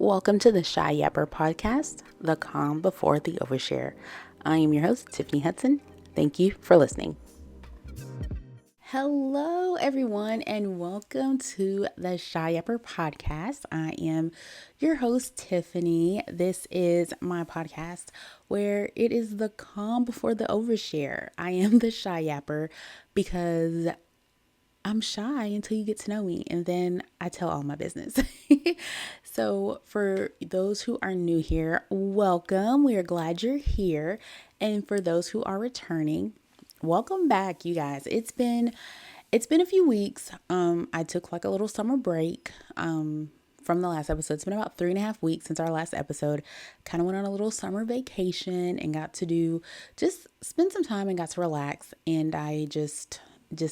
Welcome to the Shy Yapper podcast, the calm before the overshare. I am your host, Tiffany Hudson. Thank you for listening. Hello, everyone, and welcome to the Shy Yapper podcast. I am your host, Tiffany. This is my podcast where it is the calm before the overshare. I am the Shy Yapper because I'm shy until you get to know me, and then I tell all my business. So, for those who are new here, welcome. We are glad you're here. And for those who are returning, welcome back, you guys. It's been a few weeks. I took like a little summer break from the last episode. It's been about 3.5 weeks since our last episode. Kind of went on a little summer vacation and got to just spend some time and got to relax. And I just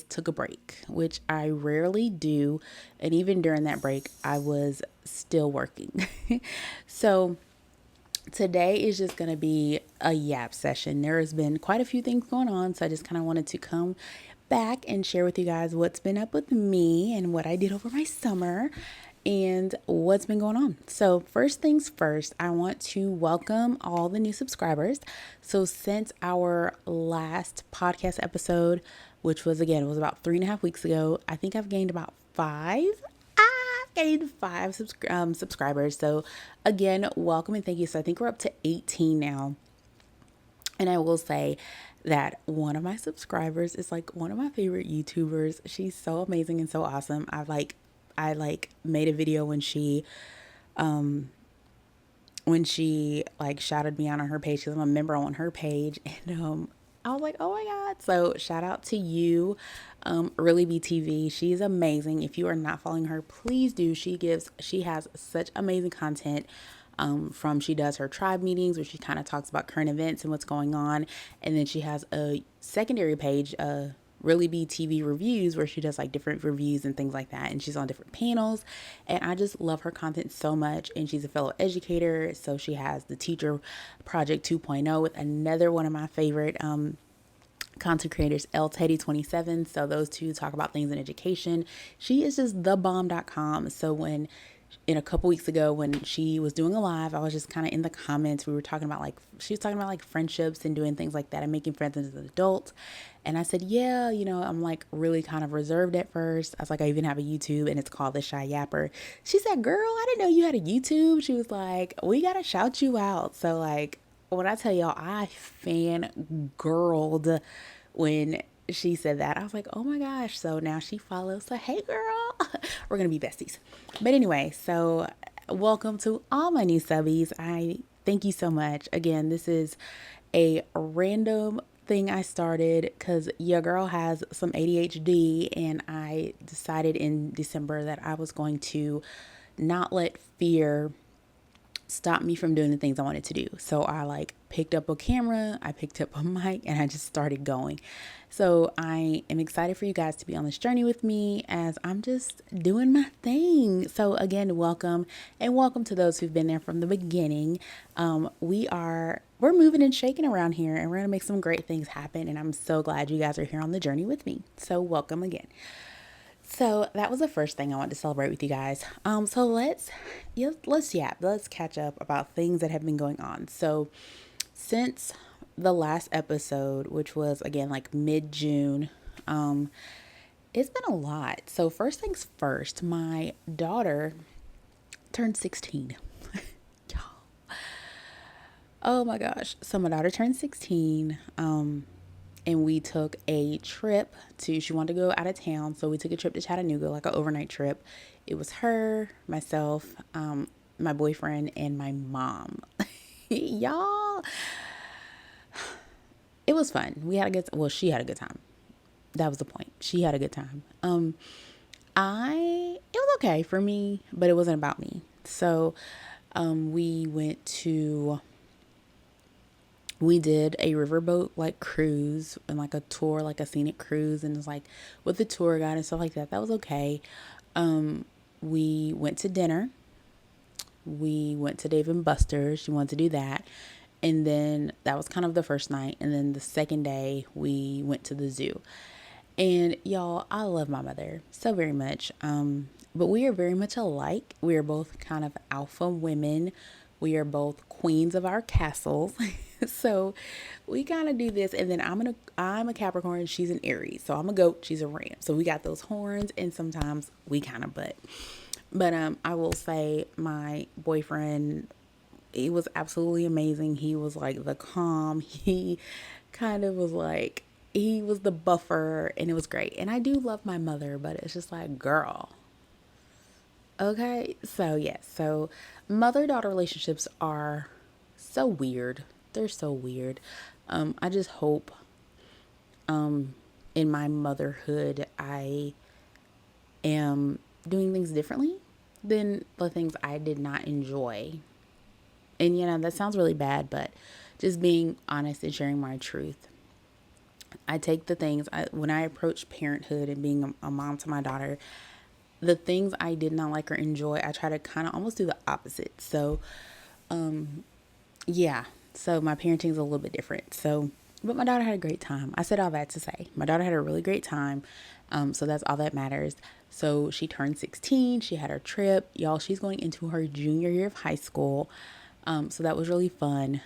took a break, which I rarely do. And even during that break, I was still working. So today is just going to be a yap session. There has been quite a few things going on. So I just kind of wanted to come back and share with you guys what's been up with me and what I did over my summer and what's been going on. So first things first, I want to welcome all the new subscribers. So since our last podcast episode, which was about 3.5 weeks ago, I think I've gained about five. Gained five subscribers. So again, welcome and thank you. So I think we're up to 18 now. And I will say that one of my subscribers is like one of my favorite YouTubers. She's so amazing and so awesome. I made a video when she like shouted me out on her page because I'm a member on her page, and I was like, oh my God. So shout out to you, Really BTV. She's amazing. If you are not following her, please do. She has such amazing content. She does her tribe meetings where she kind of talks about current events and what's going on. And then she has a secondary page, Really Be TV reviews, where she does like different reviews and things like that. And she's on different panels. And I just love her content so much. And she's a fellow educator. So she has the Teacher Project 2.0 with another one of my favorite content creators, L Teddy 27. So those two talk about things in education. She is just thebomb.com. So in a couple weeks ago when she was doing a live, I was just kind of in the comments. She was talking about like friendships and doing things like that and making friends as an adult. And I said, yeah, I'm like really kind of reserved at first. I was like, I even have a YouTube and it's called The Shy Yapper. She said, girl, I didn't know you had a YouTube. She was like, we got to shout you out. So like, when I tell y'all, I fangirled when she said that. I was like, oh my gosh. So now she follows. So, hey girl, we're going to be besties. But anyway, so welcome to all my new subbies. I thank you so much. Again, this is a random thing I started because your girl has some ADHD, and I decided in December that I was going to not let fear stop me from doing the things I wanted to do. So I picked up a camera, I picked up a mic, and I just started going. So I am excited for you guys to be on this journey with me as I'm just doing my thing. So again, welcome, and welcome to those who've been there from the beginning. We're moving and shaking around here, and we're going to make some great things happen. And I'm so glad you guys are here on the journey with me. So welcome again. So that was the first thing I wanted to celebrate with you guys. So let's catch up about things that have been going on. So since the last episode, which was again like mid-June, it's been a lot. So first things first, my daughter turned 16. Y'all. Oh my gosh. So my daughter turned 16. And we took a trip she wanted to go out of town. So we took a trip to Chattanooga, like an overnight trip. It was her, myself, my boyfriend, and my mom. Y'all, it was fun. She had a good time. That was the point. She had a good time. It was okay for me, but it wasn't about me. So, we did a riverboat cruise and a tour, a scenic cruise, and it's with the tour guide and stuff like that. That was okay. We went to dinner. We went to Dave and Buster's. She wanted to do that. And then that was kind of the first night. And then the second day we went to the zoo. And y'all, I love my mother so very much. But we are very much alike. We are both kind of alpha women. We are both queens of our castles. So we kind of do this. And then I'm a Capricorn, she's an Aries. So I'm a goat, she's a ram. So we got those horns, and sometimes we kind of butt. But I will say my boyfriend, he was absolutely amazing. He was like the calm. He kind of was like, he was the buffer, and it was great. And I do love my mother, but it's just like, girl, okay. So yes, so mother daughter relationships are so weird. They're so weird. I just hope in my motherhood I am doing things differently than the things I did not enjoy. And that sounds really bad, but just being honest and sharing my truth. I take the things when I approach parenthood and being a mom to my daughter, the things I did not like or enjoy, I try to kind of almost do the opposite. So, yeah. So my parenting is a little bit different. So, but my daughter had a great time. I said all that to say my daughter had a really great time. So that's all that matters. So she turned 16. She had her trip. Y'all, she's going into her junior year of high school. So that was really fun.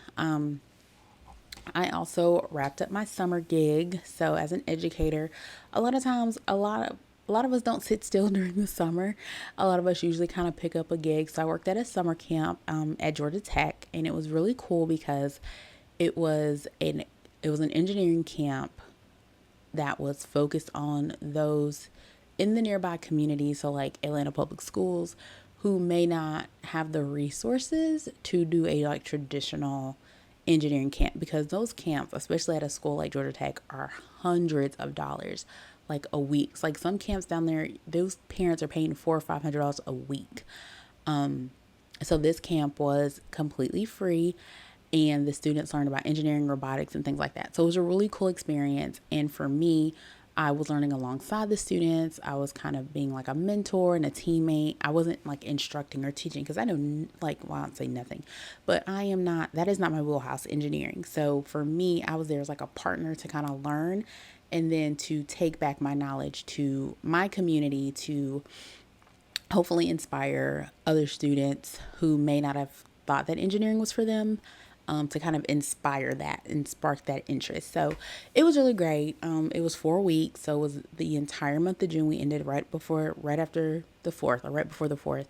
I also wrapped up my summer gig. So as an educator, a lot of times, a lot of us don't sit still during the summer. A lot of us usually kind of pick up a gig. So I worked at a summer camp at Georgia Tech, and it was really cool because it was an engineering camp that was focused on those in the nearby community. So like Atlanta Public Schools, who may not have the resources to do a like traditional engineering camp, because those camps, especially at a school like Georgia Tech, are hundreds of dollars like a week. It's like some camps down there, those parents are paying $400 or $500 a week. So this camp was completely free, and the students learned about engineering, robotics, and things like that. So it was a really cool experience. And for me, I was learning alongside the students. I was kind of being like a mentor and a teammate. I wasn't like instructing or teaching, because I know, like, well, I don't say nothing, but that is not my wheelhouse, engineering. So for me, I was there as like a partner to kind of learn, and then to take back my knowledge to my community to hopefully inspire other students who may not have thought that engineering was for them, to kind of inspire that and spark that interest. So it was really great. It was 4 weeks. So it was the entire month of June. We ended right after the 4th, or right before the 4th.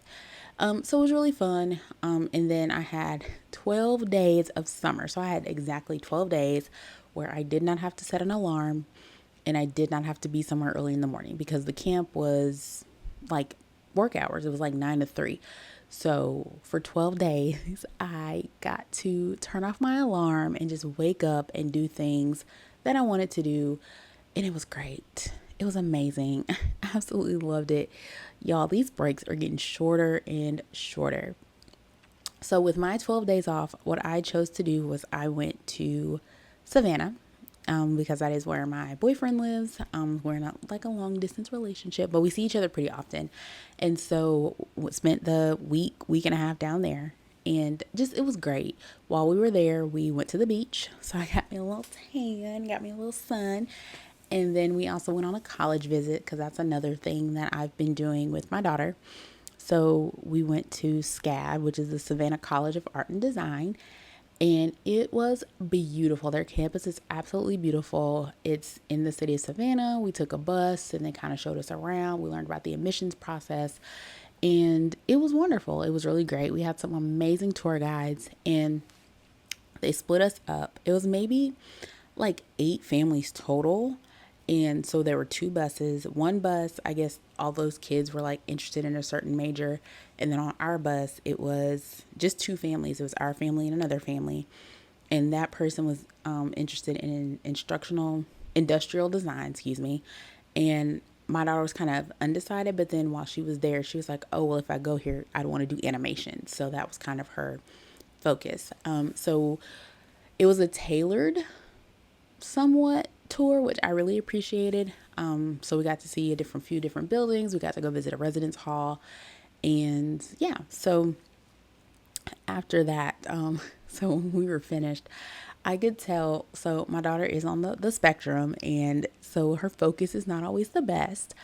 So it was really fun. And then I had 12 days of summer. So I had exactly 12 days where I did not have to set an alarm, and I did not have to be somewhere early in the morning, because the camp was like work hours. It was like 9 to 3. So for 12 days, I got to turn off my alarm and just wake up and do things that I wanted to do. And it was great. It was amazing. I absolutely loved it. Y'all, these breaks are getting shorter and shorter. So with my 12 days off, what I chose to do was I went to Savannah, because that is where my boyfriend lives. We're not like a long distance relationship, but we see each other pretty often. And so spent the week and a half down there. And just, it was great. While we were there, we went to the beach. So I got me a little tan, got me a little sun. And then we also went on a college visit, because that's another thing that I've been doing with my daughter. So we went to SCAD, which is the Savannah College of Art and Design, and it was beautiful. Their campus is absolutely beautiful. It's in the city of Savannah. We took a bus, and they kind of showed us around. We learned about the admissions process, and it was wonderful. It was really great. We had some amazing tour guides, and they split us up. It was maybe like 8 families total. And so there were 2 buses. One bus, I guess all those kids were like interested in a certain major. And then on our bus, it was just 2 families. It was our family and another family. And that person was interested in industrial design, excuse me. And my daughter was kind of undecided. But then while she was there, she was like, oh, well, if I go here, I'd want to do animation. So that was kind of her focus. So it was a tailored somewhat tour, which I really appreciated. So we got to see a few different buildings. We got to go visit a residence hall, and yeah. So after that, so when we were finished, I could tell. So my daughter is on the spectrum, and so her focus is not always the best,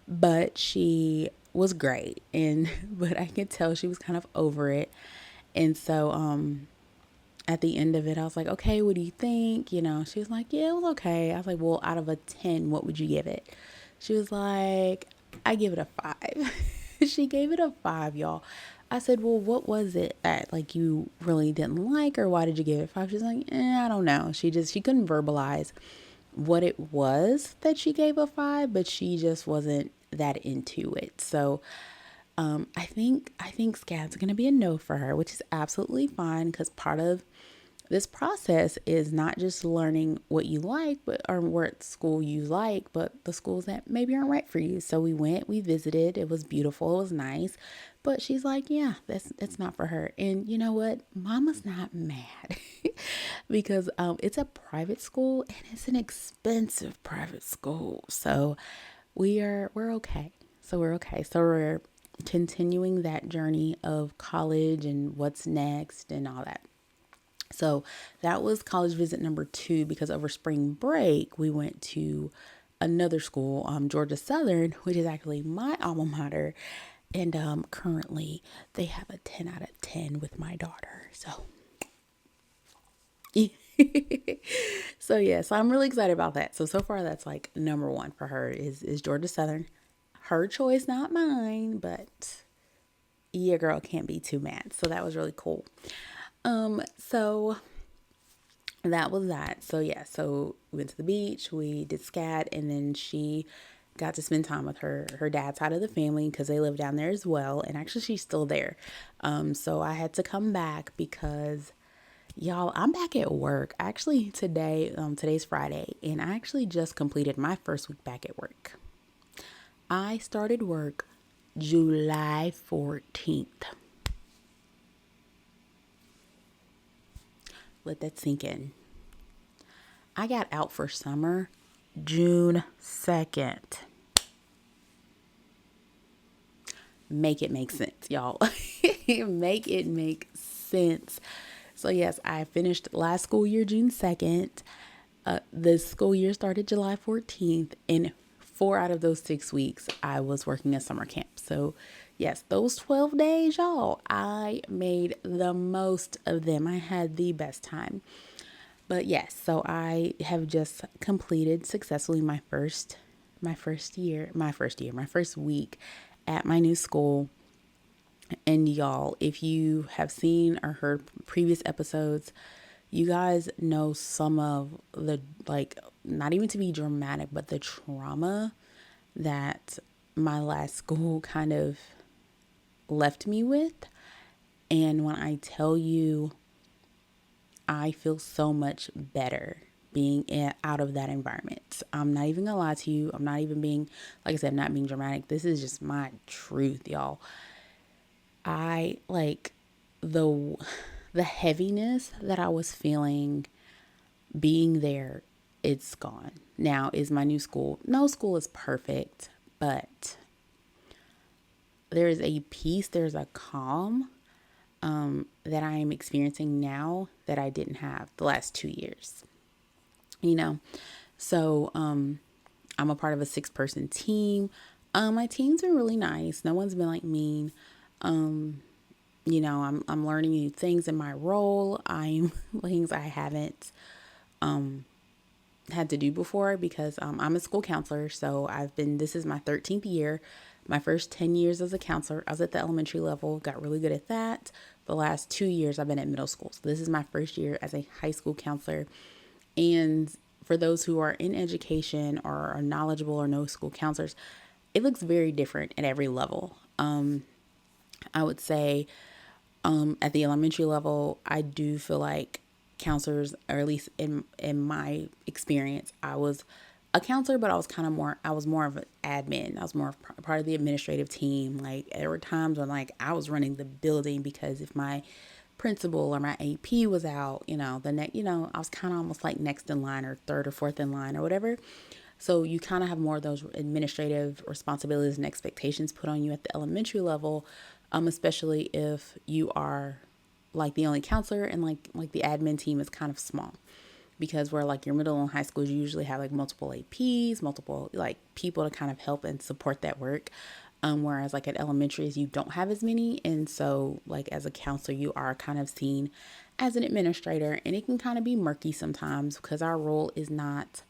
but she was great. And but I could tell she was kind of over it. And so at the end of it, I was like, okay, what do you think? She was like, yeah, it was okay. I was like, well, out of a 10, what would you give it? She was like, I give it a 5. She gave it a 5, y'all. I said, well, what was it that like you really didn't like, or why did you give it a 5? She's like, I don't know. She couldn't verbalize what it was that she gave a 5, but she just wasn't that into it. So I think SCAD's gonna be a no for her, which is absolutely fine, because part of this process is not just learning what you like, but or what school you like, but the schools that maybe aren't right for you. So we visited. It was beautiful. It was nice, but she's like, yeah, that's not for her. And you know what? Mama's not mad because it's a private school and it's an expensive private school. So we're okay. So we're okay. So we're continuing that journey of college and what's next and all that. So that was college visit number 2, because over spring break, we went to another school, Georgia Southern, which is actually my alma mater. And currently they have a 10 out of 10 with my daughter. So, so I'm really excited about that. So far that's like number 1 for her is Georgia Southern. Her choice, not mine, but yeah, girl can't be too mad. So that was really cool. So that was that. So we went to the beach, we did SCAD, and then she got to spend time with her dad's side of the family, because they live down there as well. And actually she's still there. So I had to come back because y'all, I'm back at work. Actually today's Friday, and I actually just completed my first week back at work. I started work July 14th. Let that sink in. I got out for summer June 2nd. Make it make sense, y'all. Make it make sense. So yes, I finished last school year June 2nd. The school year started July 14th, and 4 out of those 6 weeks I was working at summer camp. So yes, those 12 days, y'all, I made the most of them. I had the best time. But yes, so I have just completed successfully my first week at my new school. And y'all, if you have seen or heard previous episodes, you guys know some of the, like, not even to be dramatic, but the trauma that my last school kind of left me with. And when I tell you, I feel so much better being out of that environment. I'm not even gonna lie to you. I'm not even being, like I said, not being dramatic. This is just my truth, y'all. I like the heaviness that I was feeling being there. It's gone. Now, is my new school? No school is perfect, but there is a peace. There's a calm that I am experiencing now that I didn't have the last 2 years. So I'm a part of a 6-person team. My teams are really nice. No one's been like mean. I'm learning new things in my role. I'm things I haven't had to do before, because I'm a school counselor. So this is my 13th year. My first 10 years as a counselor, I was at the elementary level, got really good at that. The last 2 years I've been at middle school. So this is my first year as a high school counselor. And for those who are in education or are knowledgeable or know school counselors, it looks very different at every level. I would say at the elementary level, I do feel like counselors, or at least in my experience, I was a counselor, but I was more of an admin. I was more of part of the administrative team. Like, there were times when like I was running the building, because if my principal or my AP was out, I was kind of almost like next in line, or third or fourth in line or whatever. So you kind of have more of those administrative responsibilities and expectations put on you at the elementary level, especially if you are like the only counselor, and like the admin team is kind of small, because where like your middle and high schools, you usually have like multiple APs, multiple like people to kind of help and support that work. Whereas like at elementaries, you don't have as many. And so like as a counselor, you are kind of seen as an administrator, and it can kind of be murky sometimes because our role is not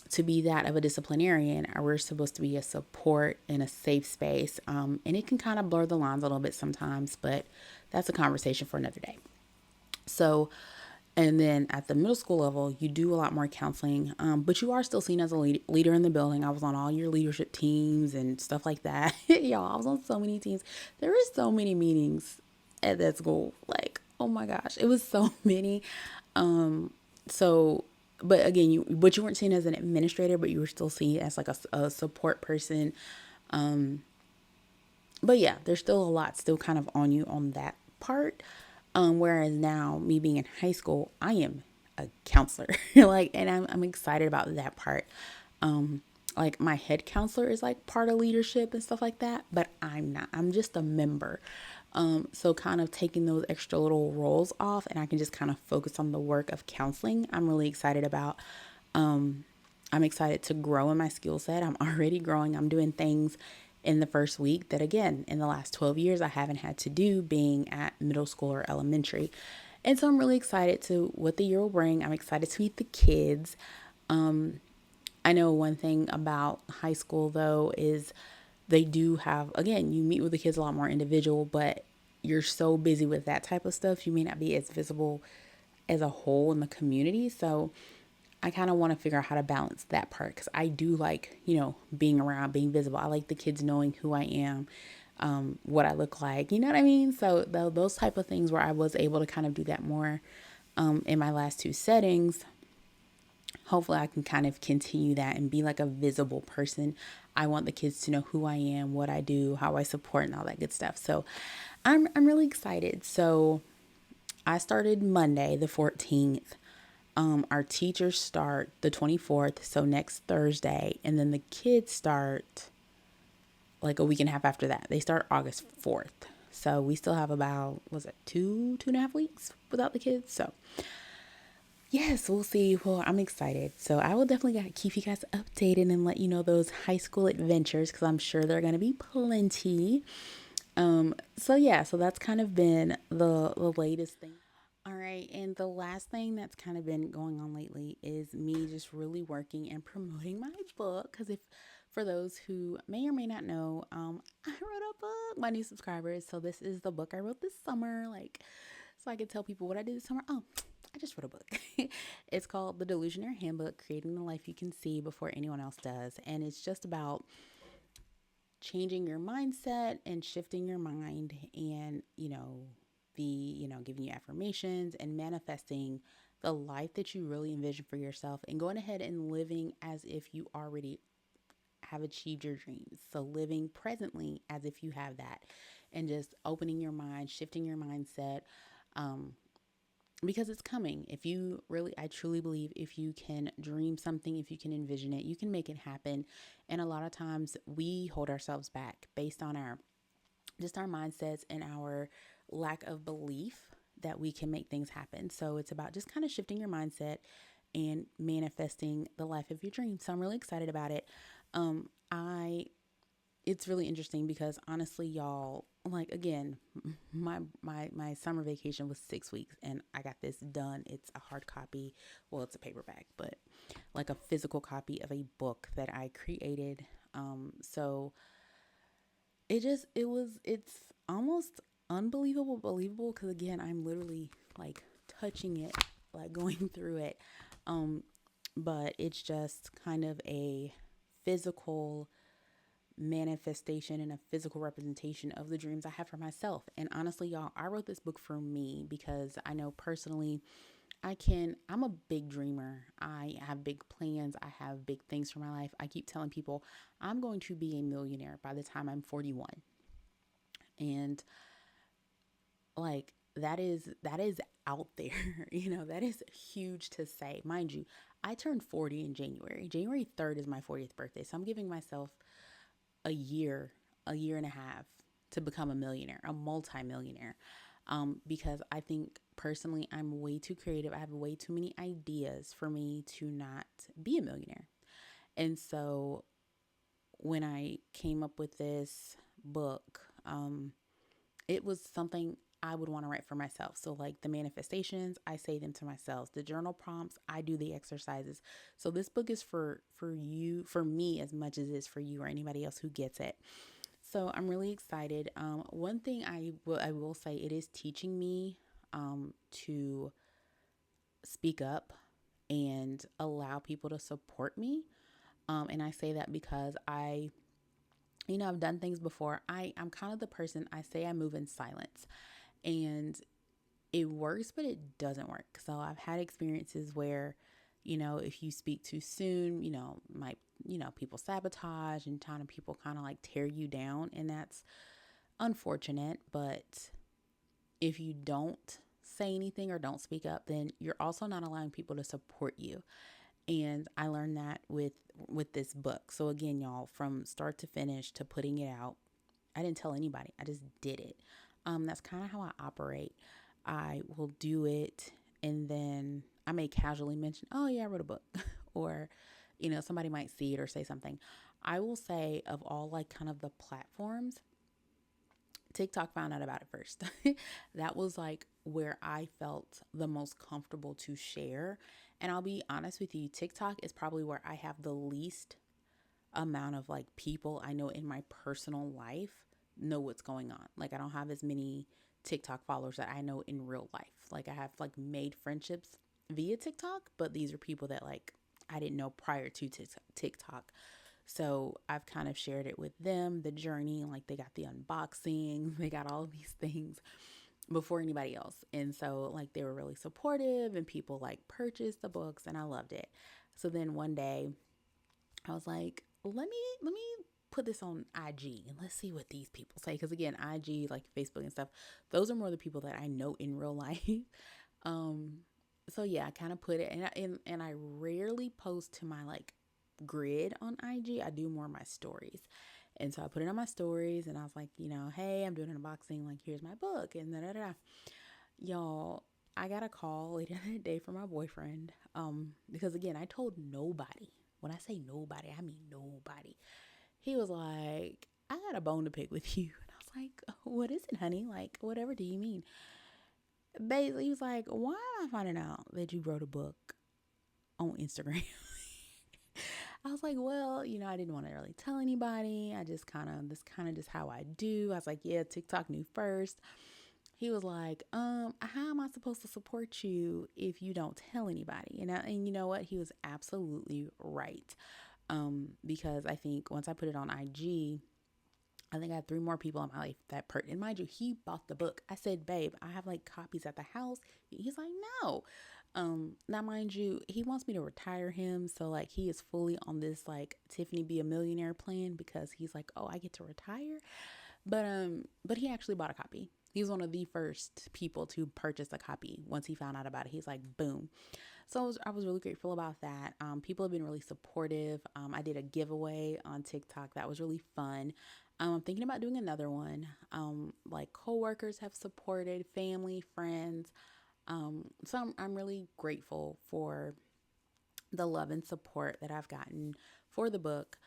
to be that of a disciplinarian. We're supposed to be a support and a safe space. And it can kind of blur the lines a little bit sometimes, but that's a conversation for another day. So, and then at the middle school level, you do a lot more counseling, but you are still seen as a leader in the building. I was on all your leadership teams and stuff like that. Y'all, I was on so many teams. There were so many meetings at that school. Like, oh my gosh, it was so many. So, but again, you weren't seen as an administrator, but you were still seen as like a support person. But yeah, there's still a lot still kind of on you on that part. Whereas now, me being in high school, I am a counselor. Like, and I'm excited about that part. Like my head counselor is like part of leadership and stuff like that, but I'm not. I'm just a member. So kind of taking those extra little roles off, and I can just kind of focus on the work of counseling. I'm really excited about. I'm excited to grow in my skill set. I'm already growing. I'm doing things in the first week that, again, in the last 12 years, I haven't had to do being at middle school or elementary. And so I'm really excited to what the year will bring. I'm excited to meet the kids. I know one thing about high school, though, is they do have, again, you meet with the kids a lot more individual, but you're so busy with that type of stuff, you may not be as visible as a whole in the community. So I kind of want to figure out how to balance that part because I do like, being around, being visible. I like the kids knowing who I am, what I look like, you know what I mean? So those type of things where I was able to kind of do that more in my last two settings. Hopefully I can kind of continue that and be like a visible person. I want the kids to know who I am, what I do, how I support, and all that good stuff. So I'm really excited. So I started Monday the 14th. Our teachers start the 24th, so next Thursday, and then the kids start like a week and a half after that. They start August 4th. So we still have about, was it 2.5 weeks without the kids? So yes, we'll see. Well, I'm excited. So I will definitely keep you guys updated and let you know those high school adventures because I'm sure there are going to be plenty. So yeah, so that's kind of been the latest thing. All right, and the last thing that's kind of been going on lately is me just really working and promoting my book. Because if for those who may or may not know, I wrote a book, my new subscribers. So this is the book I wrote this summer, like, so I could tell people what I did this summer. Oh, I just wrote a book. It's called The Delusionaire Handbook: Creating the Life You Can See Before Anyone Else Does, and it's just about changing your mindset and shifting your mind and, giving you affirmations and manifesting the life that you really envision for yourself and going ahead and living as if you already have achieved your dreams. So living presently as if you have that and just opening your mind, shifting your mindset, um, because it's coming. If you really, I truly believe if you can dream something, if you can envision it, you can make it happen. And a lot of times we hold ourselves back based on our mindsets and our lack of belief that we can make things happen. So it's about just kind of shifting your mindset and manifesting the life of your dreams. So I'm really excited about it. I It's really interesting because honestly, y'all, like again, my summer vacation was 6 weeks and I got this done. It's a hard copy. Well, it's a paperback, but like a physical copy of a book that I created. So it's almost unbelievable, believable because again, I'm literally like touching it, like going through it. Um, but it's just kind of a physical manifestation and a physical representation of the dreams I have for myself. And honestly, y'all, I wrote this book for me because I know personally I'm a big dreamer. I have big plans. I have big things for my life. I keep telling people I'm going to be a millionaire by the time I'm 41. And like that is out there. That is huge to say. Mind you, I turned 40 in January. January 3rd is my 40th birthday. So I'm giving myself a year, a year and a half to become a millionaire, a multimillionaire. Because I think personally, I'm way too creative. I have way too many ideas for me to not be a millionaire. And so when I came up with this book, it was something I would want to write for myself. So like the manifestations, I say them to myself. The journal prompts, I do the exercises. So this book is for you, for me as much as it is for you or anybody else who gets it. So I'm really excited. One thing I will say, it is teaching me to speak up and allow people to support me. And I say that because I've done things before. I'm kind of the person, I say I move in silence, and it works, but it doesn't work. So I've had experiences where, if you speak too soon, people sabotage and kind of people kind of like tear you down. And that's unfortunate. But if you don't say anything or don't speak up, then you're also not allowing people to support you. And I learned that with this book. So again, y'all, from start to finish to putting it out, I didn't tell anybody. I just did it. That's kind of how I operate. I will do it, and then I may casually mention, "Oh yeah, I wrote a book," or somebody might see it or say something. I will say, of all like kind of the platforms, TikTok found out about it first. That was like where I felt the most comfortable to share. And I'll be honest with you, TikTok is probably where I have the least amount of like people I know in my personal life know what's going on. Like I don't have as many TikTok followers that I know in real life. Like I have like made friendships via TikTok, but these are people that like I didn't know prior to TikTok. So I've kind of shared it with them, the journey, like they got the unboxing, they got all of these things before anybody else. And so like they were really supportive, and people like purchased the books, and I loved it. So then one day I was like, let me put this on IG and let's see what these people say. Because again, IG, like Facebook and stuff, those are more the people that I know in real life. Um, so yeah, I kind of put it, and I rarely post to my like grid on IG. I do more of my stories. And so I put it on my stories, and I was like, hey, I'm doing an unboxing. Like, here's my book, and da da da. Y'all, I got a call later that day from my boyfriend. Because again, I told nobody. When I say nobody, I mean nobody. He was like, I got a bone to pick with you. And I was like, what is it, honey? Like, whatever do you mean? Basically, he was like, why am I finding out that you wrote a book on Instagram? I was like, well, I didn't want to really tell anybody. This kind of just how I do. I was like, yeah, TikTok knew first. He was like, how am I supposed to support you if you don't tell anybody? And you know what? He was absolutely right. Because I think once I put it on IG, I think I had 3 more people in my life and mind you, he bought the book. I said, babe, I have like copies at the house. He's like, no. Now mind you, he wants me to retire him. So like he is fully on this like Tiffany be a millionaire plan, because he's like, oh, I get to retire. But he actually bought a copy. He was one of the first people to purchase a copy. Once he found out about it, he's like, boom. So I was really grateful about that. People have been really supportive. I did a giveaway on TikTok. That was really fun. I'm thinking about doing another one. Like coworkers have supported, family, friends. So I'm really grateful for the love and support that I've gotten for the book.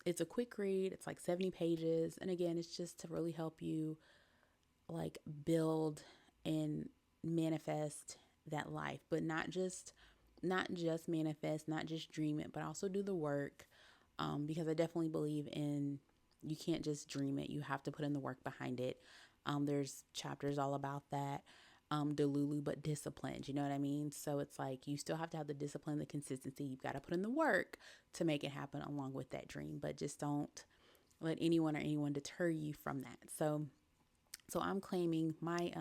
It's a quick read. It's like 70 pages. And again, it's just to really help you like build and manifest that life, but not just manifest, not just dream it, but also do the work. Because I definitely believe in, you can't just dream it. You have to put in the work behind it. There's chapters all about that. Delulu, but disciplined. You know what I mean? So it's like you still have to have the discipline, the consistency. You've got to put in the work to make it happen along with that dream. But just don't let anyone deter you from that. So I'm claiming my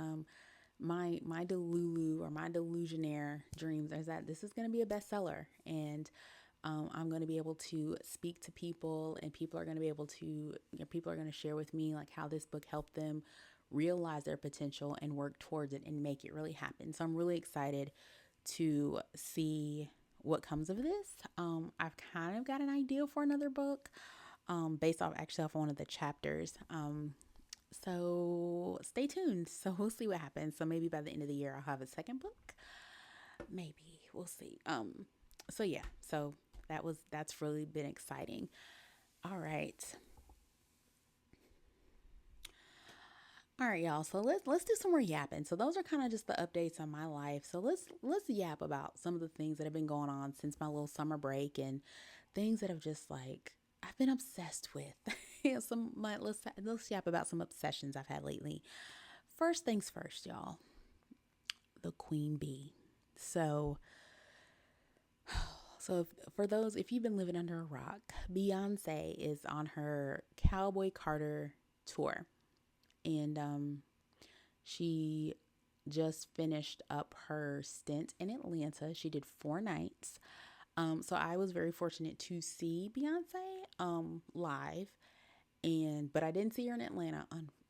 Delulu or my Delusionaire dreams is that this is going to be a bestseller, and I'm going to be able to speak to people, and people are going to share with me like how this book helped them realize their potential and work towards it and make it really happen. So I'm really excited to see what comes of this. I've kind of got an idea for another book, based off one of the chapters. So stay tuned. So we'll see what happens. So maybe by the end of the year, I'll have a second book. Maybe we'll see. So yeah, so that's really been exciting. All right. All right, y'all. So let's do some more yapping. So those are kind of just the updates on my life. So let's yap about some of the things that have been going on since my little summer break and things that have just like I've been obsessed with. Let's yap about some obsessions I've had lately. First things first, y'all. The queen bee. So for those, if you've been living under a rock, Beyonce is on her Cowboy Carter tour, and she just finished up her stint in Atlanta. She did 4 nights. So I was very fortunate to see Beyonce live, and but I didn't see her in Atlanta.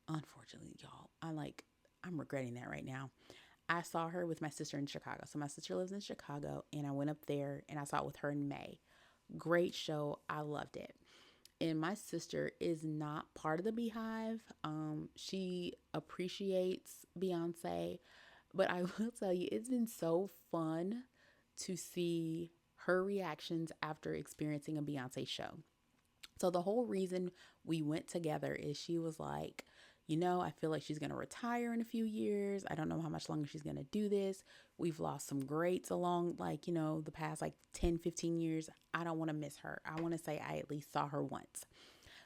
Unfortunately, y'all, I'm regretting that right now. I saw her with my sister in Chicago. So my sister lives in Chicago, and I went up there and I saw it with her in May. Great show. I loved it. And my sister is not part of the Beehive. She appreciates Beyonce, but I will tell you, it's been so fun to see her reactions after experiencing a Beyonce show. So the whole reason we went together is she was like, I feel like she's going to retire in a few years. I don't know how much longer she's going to do this. We've lost some greats along the past 10, 15 years. I don't want to miss her. I want to say I at least saw her once.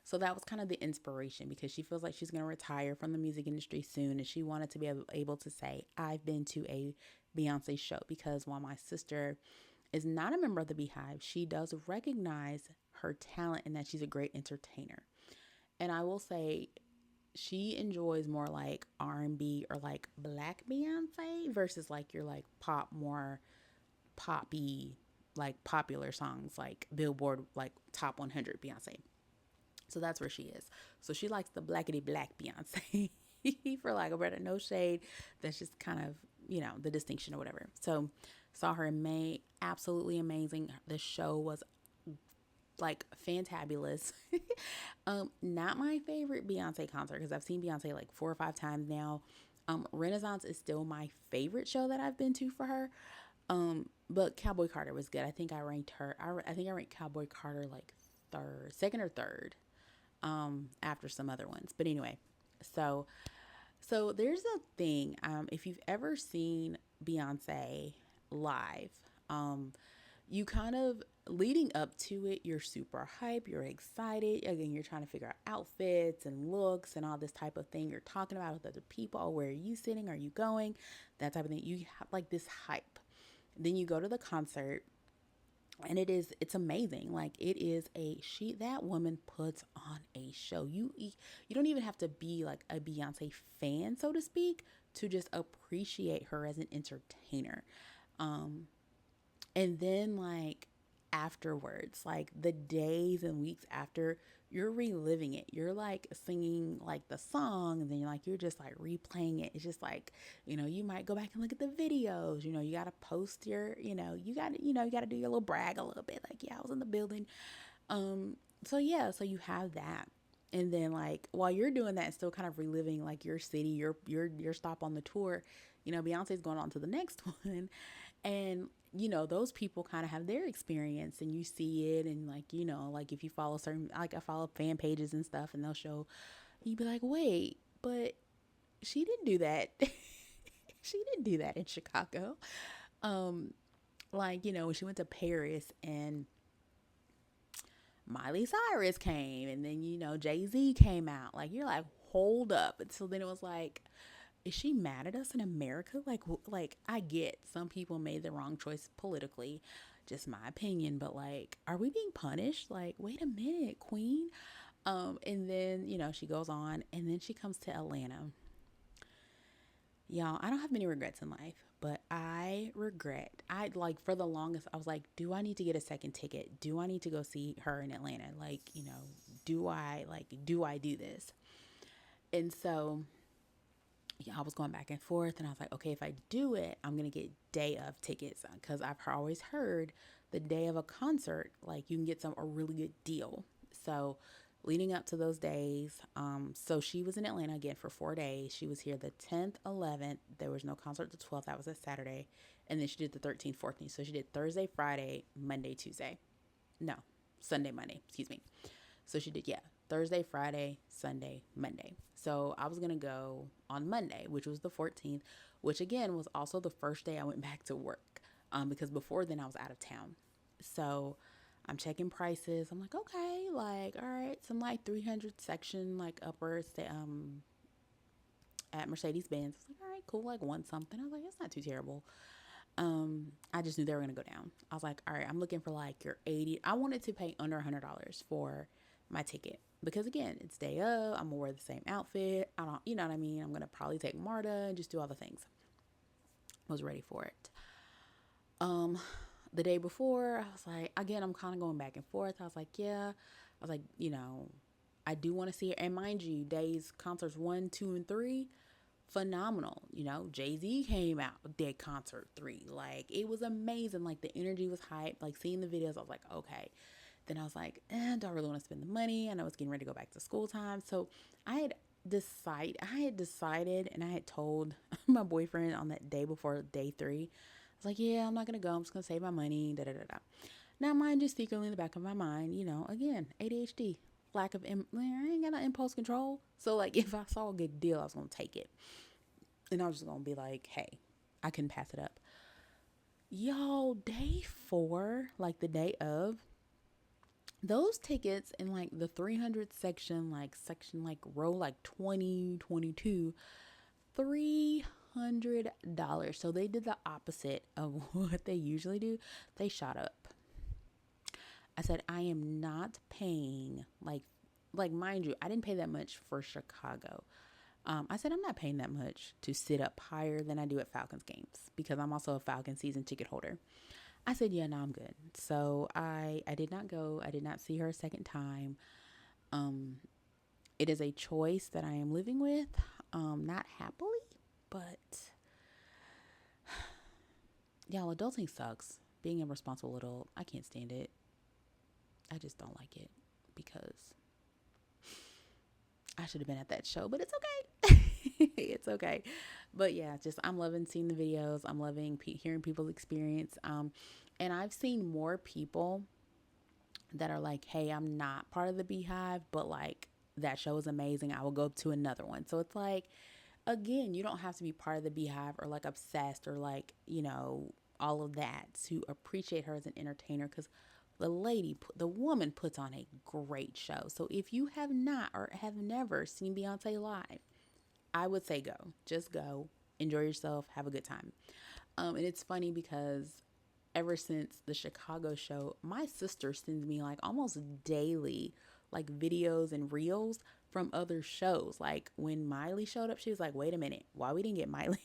So that was kind of the inspiration because she feels like she's going to retire from the music industry soon. And she wanted to be able to say, I've been to a Beyonce show, because while my sister is not a member of the Beehive, she does recognize her talent and that she's a great entertainer. And I will say she enjoys more like R&B or like black Beyonce versus like your like more poppy, like popular songs like Billboard like top 100 Beyonce. So that's where she is. So she likes the blackity black Beyonce, for lack of better, no shade. That's just kind of, the distinction or whatever. So saw her in May. Absolutely amazing. The show was like fantabulous. Not my favorite Beyonce concert because I've seen Beyonce like 4 or 5 times now. Renaissance is still my favorite show that I've been to for her. But Cowboy Carter was good. I think I ranked her. I think I ranked Cowboy Carter like third, second or third, after some other ones. But anyway, so there's a thing. If you've ever seen Beyonce live, you kind of leading up to it, you're super hype, you're excited. Again, you're trying to figure out outfits and looks and all this type of thing. You're talking about with other people. Oh, where are you sitting? Are you going? That type of thing. You have like this hype. Then you go to the concert, and it's amazing. Like it is that woman puts on a show. You don't even have to be like a Beyonce fan, so to speak, to just appreciate her as an entertainer. And then like afterwards, like the days and weeks after, you're reliving it. You're like singing like the song, and then you're just like replaying it. It's just like, you might go back and look at the videos. You got to post your, you got to do your little brag a little bit. Like, yeah, I was in the building. So yeah, so you have that. And then like while you're doing that, still kind of reliving like your city, your stop on the tour, Beyonce's going on to the next one. And those people kind of have their experience, and you see it, and like like if you follow I follow fan pages and stuff, and they'll show, you'd be like, wait, but she didn't do that. She didn't do that in Chicago. Like when she went to Paris and Miley Cyrus came, and then Jay-Z came out, like you're like, hold up. And so then it was like, is she mad at us in America? Like I get some people made the wrong choice politically, just my opinion, but like, are we being punished? Like, wait a minute, queen. And then, she goes on, and then she comes to Atlanta. Y'all, I don't have many regrets in life, but I like for the longest, I was like, do I need to get a second ticket? Do I need to go see her in Atlanta? Like, do I do this? And so yeah, I was going back and forth, and I was like, okay, if I do it, I'm going to get day of tickets, because I've always heard the day of a concert, like you can get a really good deal. So leading up to those days, so she was in Atlanta again for 4 days. She was here the 10th, 11th. There was no concert the 12th. That was a Saturday. And then she did the 13th, 14th. So she did Thursday, Friday, Monday, Tuesday. No, Sunday, Monday, excuse me. So she did, yeah, Thursday, Friday, Sunday, Monday. So I was going to go on Monday, which was the 14th, which again was also the first day I went back to work, because before then I was out of town. So I'm checking prices. I'm like, okay, like, all right, some like 300 section, like upper, at Mercedes Benz. I was like, all right, cool, like one something. I was like, it's not too terrible. I just knew they were gonna go down. I was like, all right, I'm looking for like your 80. I wanted to pay under $100 for my ticket because again, it's day of. I'm gonna wear the same outfit. I don't, you know what I mean. I'm gonna probably take Marta and just do all the things. I was ready for it. Um, the day before, I was like, again, I'm kind of going back and forth. I was like, yeah. I was like, I do want to see it. And mind you, days concerts 1, 2, and 3, phenomenal. Jay-Z came out, did concert 3. Like, it was amazing. Like, the energy was hype. Like, seeing the videos, I was like, okay. Then I was like, do I really want to spend the money? I know it's getting ready to go back to school time. So I had decided and I had told my boyfriend on that day before day 3. I was like, yeah, I'm not going to go. I'm just going to save my money. Da, da, da, da. Now, mind just secretly in the back of my mind, again, ADHD, lack of, I ain't got no impulse control. So, like, if I saw a good deal, I was going to take it. And I was just going to be like, hey, I couldn't pass it up. Y'all, day 4, like the day of, those tickets in like the 300 section, like row like 20, 22, $300. So they did the opposite of what they usually do. They shot up. I said, I am not paying like mind you, I didn't pay that much for Chicago. I said, I'm not paying that much to sit up higher than I do at Falcons games because I'm also a Falcons season ticket holder. I said, yeah, no, I'm good. So I did not go. I did not see her a second time. It is a choice that I am living with, not happily, but y'all, adulting sucks. Being a responsible adult, I can't stand it. I just don't like it because I should have been at that show, but it's okay. It's okay. But yeah, just I'm loving seeing the videos. I'm loving hearing people's experience. And I've seen more people that are like, hey, I'm not part of the Beehive, but like that show is amazing. I will go to another one. So it's like, again, you don't have to be part of the Beehive or like obsessed or like, all of that to appreciate her as an entertainer because the woman puts on a great show. So if you have not or have never seen Beyonce live, I would say go. Just go. Enjoy yourself. Have a good time. And it's funny because ever since the Chicago show, my sister sends me like almost daily like videos and reels from other shows. Like when Miley showed up, she was like, wait a minute, why we didn't get Miley?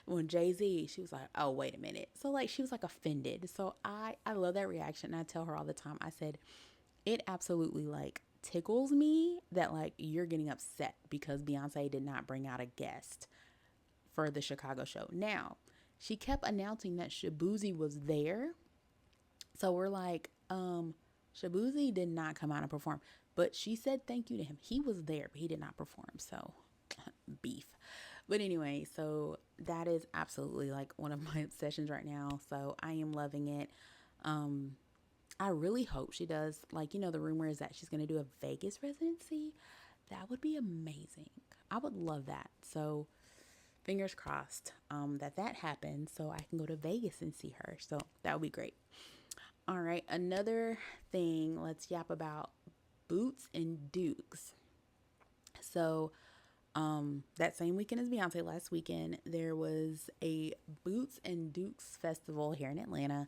When Jay-Z, she was like, oh, wait a minute. So like she was like offended. So I love that reaction. And I tell her all the time, I said, it absolutely like tickles me that like you're getting upset because Beyonce did not bring out a guest for the Chicago show. Now, she kept announcing that Shabuzi was there. So we're like, Shabuzi did not come out and perform, but she said thank you to him. He was there, but he did not perform. So beef. But anyway, so that is absolutely like one of my obsessions right now. So I am loving it. I really hope she does. Like, the rumor is that she's going to do a Vegas residency. That would be amazing. I would love that. So fingers crossed that happens so I can go to Vegas and see her. So that would be great. All right. Another thing, let's yap about Boots and Dukes. So that same weekend as Beyonce, last weekend, there was a Boots and Dukes festival here in Atlanta.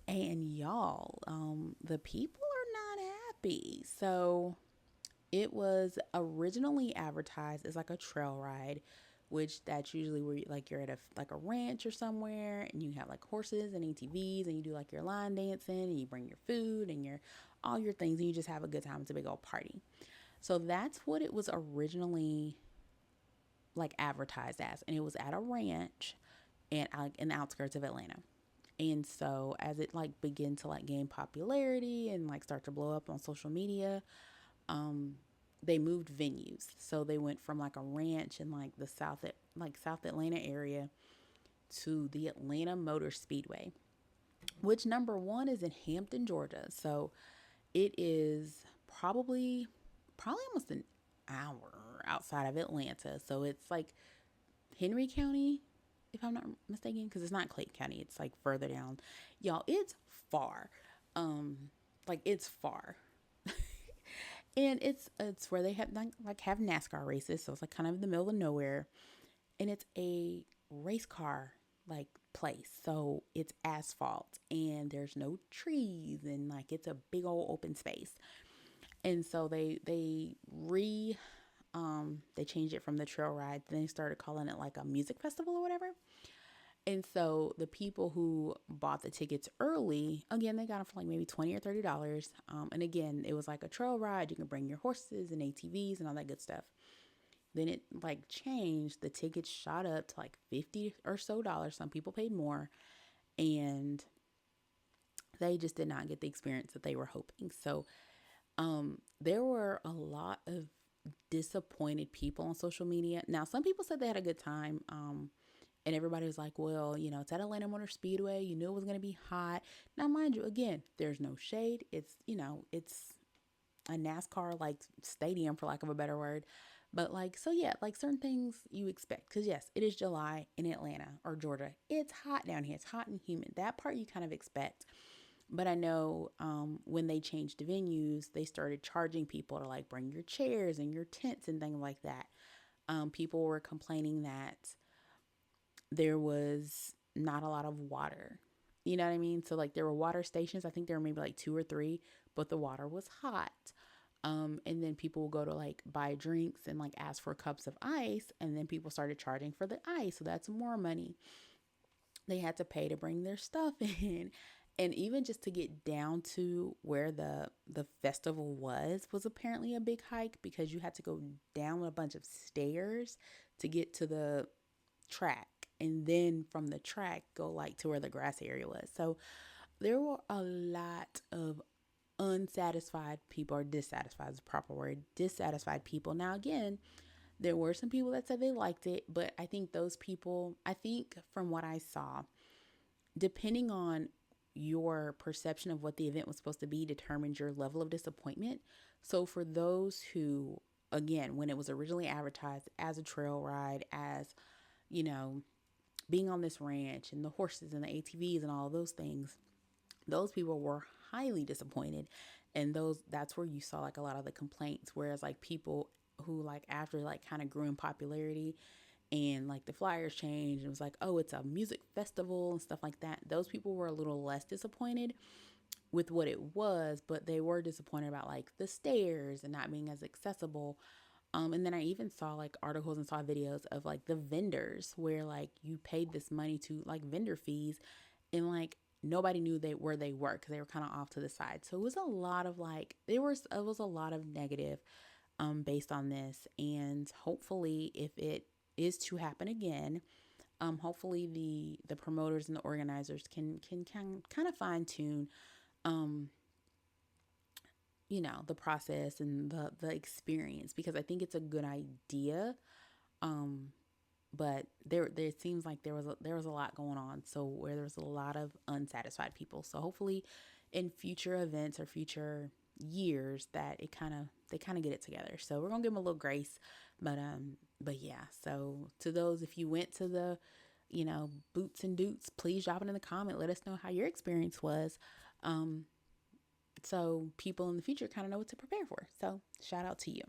And y'all, the people are not happy. So it was originally advertised as like a trail ride, which that's usually where you're at a ranch or somewhere and you have like horses and ATVs and you do like your line dancing and you bring your food and all your things and you just have a good time. It's a big old party. So that's what it was originally like advertised as, and it was at a ranch and in the outskirts of Atlanta. And so as it like began to like gain popularity and like start to blow up on social media, they moved venues. So they went from like a ranch in like the South Atlanta area to the Atlanta Motor Speedway, which number one is in Hampton, Georgia. So it is probably almost an hour outside of Atlanta. So it's like Henry County, if I'm not mistaken, because it's not Clayton County. It's like further down. Y'all, it's far. Like it's far. And it's where they have like have NASCAR races, so it's like kind of in the middle of nowhere, and it's a race car like place. So it's asphalt and there's no trees and like it's a big old open space. And so they changed it from the trail ride. Then they started calling it like a music festival or whatever. And so the people who bought the tickets early, again, they got them for like maybe $20 or $30. And again, it was like a trail ride. You can bring your horses and ATVs and all that good stuff. Then it like changed. The tickets shot up to like 50 or so dollars. Some people paid more. And they just did not get the experience that they were hoping. So there were a lot of disappointed people on social media. Now, some people said they had a good time. And everybody was like, well, it's at Atlanta Motor Speedway. You knew it was going to be hot. Now, mind you, again, there's no shade. It's a NASCAR like stadium, for lack of a better word. But like, so yeah, like certain things you expect. Because yes, it is July in Atlanta or Georgia. It's hot down here. It's hot and humid. That part you kind of expect. But I know when they changed the venues, they started charging people to like bring your chairs and your tents and things like that. People were complaining that there was not a lot of water. You know what I mean? So like there were water stations. I think there were maybe like two or three, but the water was hot. And then people will go to like buy drinks and like ask for cups of ice. And then people started charging for the ice. So that's more money. They had to pay to bring their stuff in. And even just to get down to where the festival was apparently a big hike because you had to go down a bunch of stairs to get to the track, and then from the track go like to where the grass area was. So there were a lot of unsatisfied people, or dissatisfied is the proper word, dissatisfied people. Now again, there were some people that said they liked it, but I think those people, I think from what I saw, depending on your perception of what the event was supposed to be determines your level of disappointment. So for those who, again, when it was originally advertised as a trail ride, as, you know, being on this ranch and the horses and the ATVs and all of those things, those people were highly disappointed. And that's where you saw like a lot of the complaints. Whereas like people who like after like kind of grew in popularity and like the flyers changed and it was like, oh, it's a music festival and stuff like that, those people were a little less disappointed with what it was, but they were disappointed about like the stairs and not being as accessible. And then I even saw like articles and saw videos of like the vendors where like you paid this money to like vendor fees and like nobody knew where they were because they were kind of off to the side. So it was a lot of like, it was a lot of negative based on this. And hopefully if it is to happen again, hopefully the promoters and the organizers can kind of fine tune the process and the experience, because I think it's a good idea. But there it seems like there was a lot going on, so where there was a lot of unsatisfied people. So hopefully in future events or future years that they kind of get it together. So we're gonna give them a little grace. But yeah, so to those, if you went to the boots and doots, please drop it in the comment, let us know how your experience was, so people in the future kind of know what to prepare for. So shout out to you.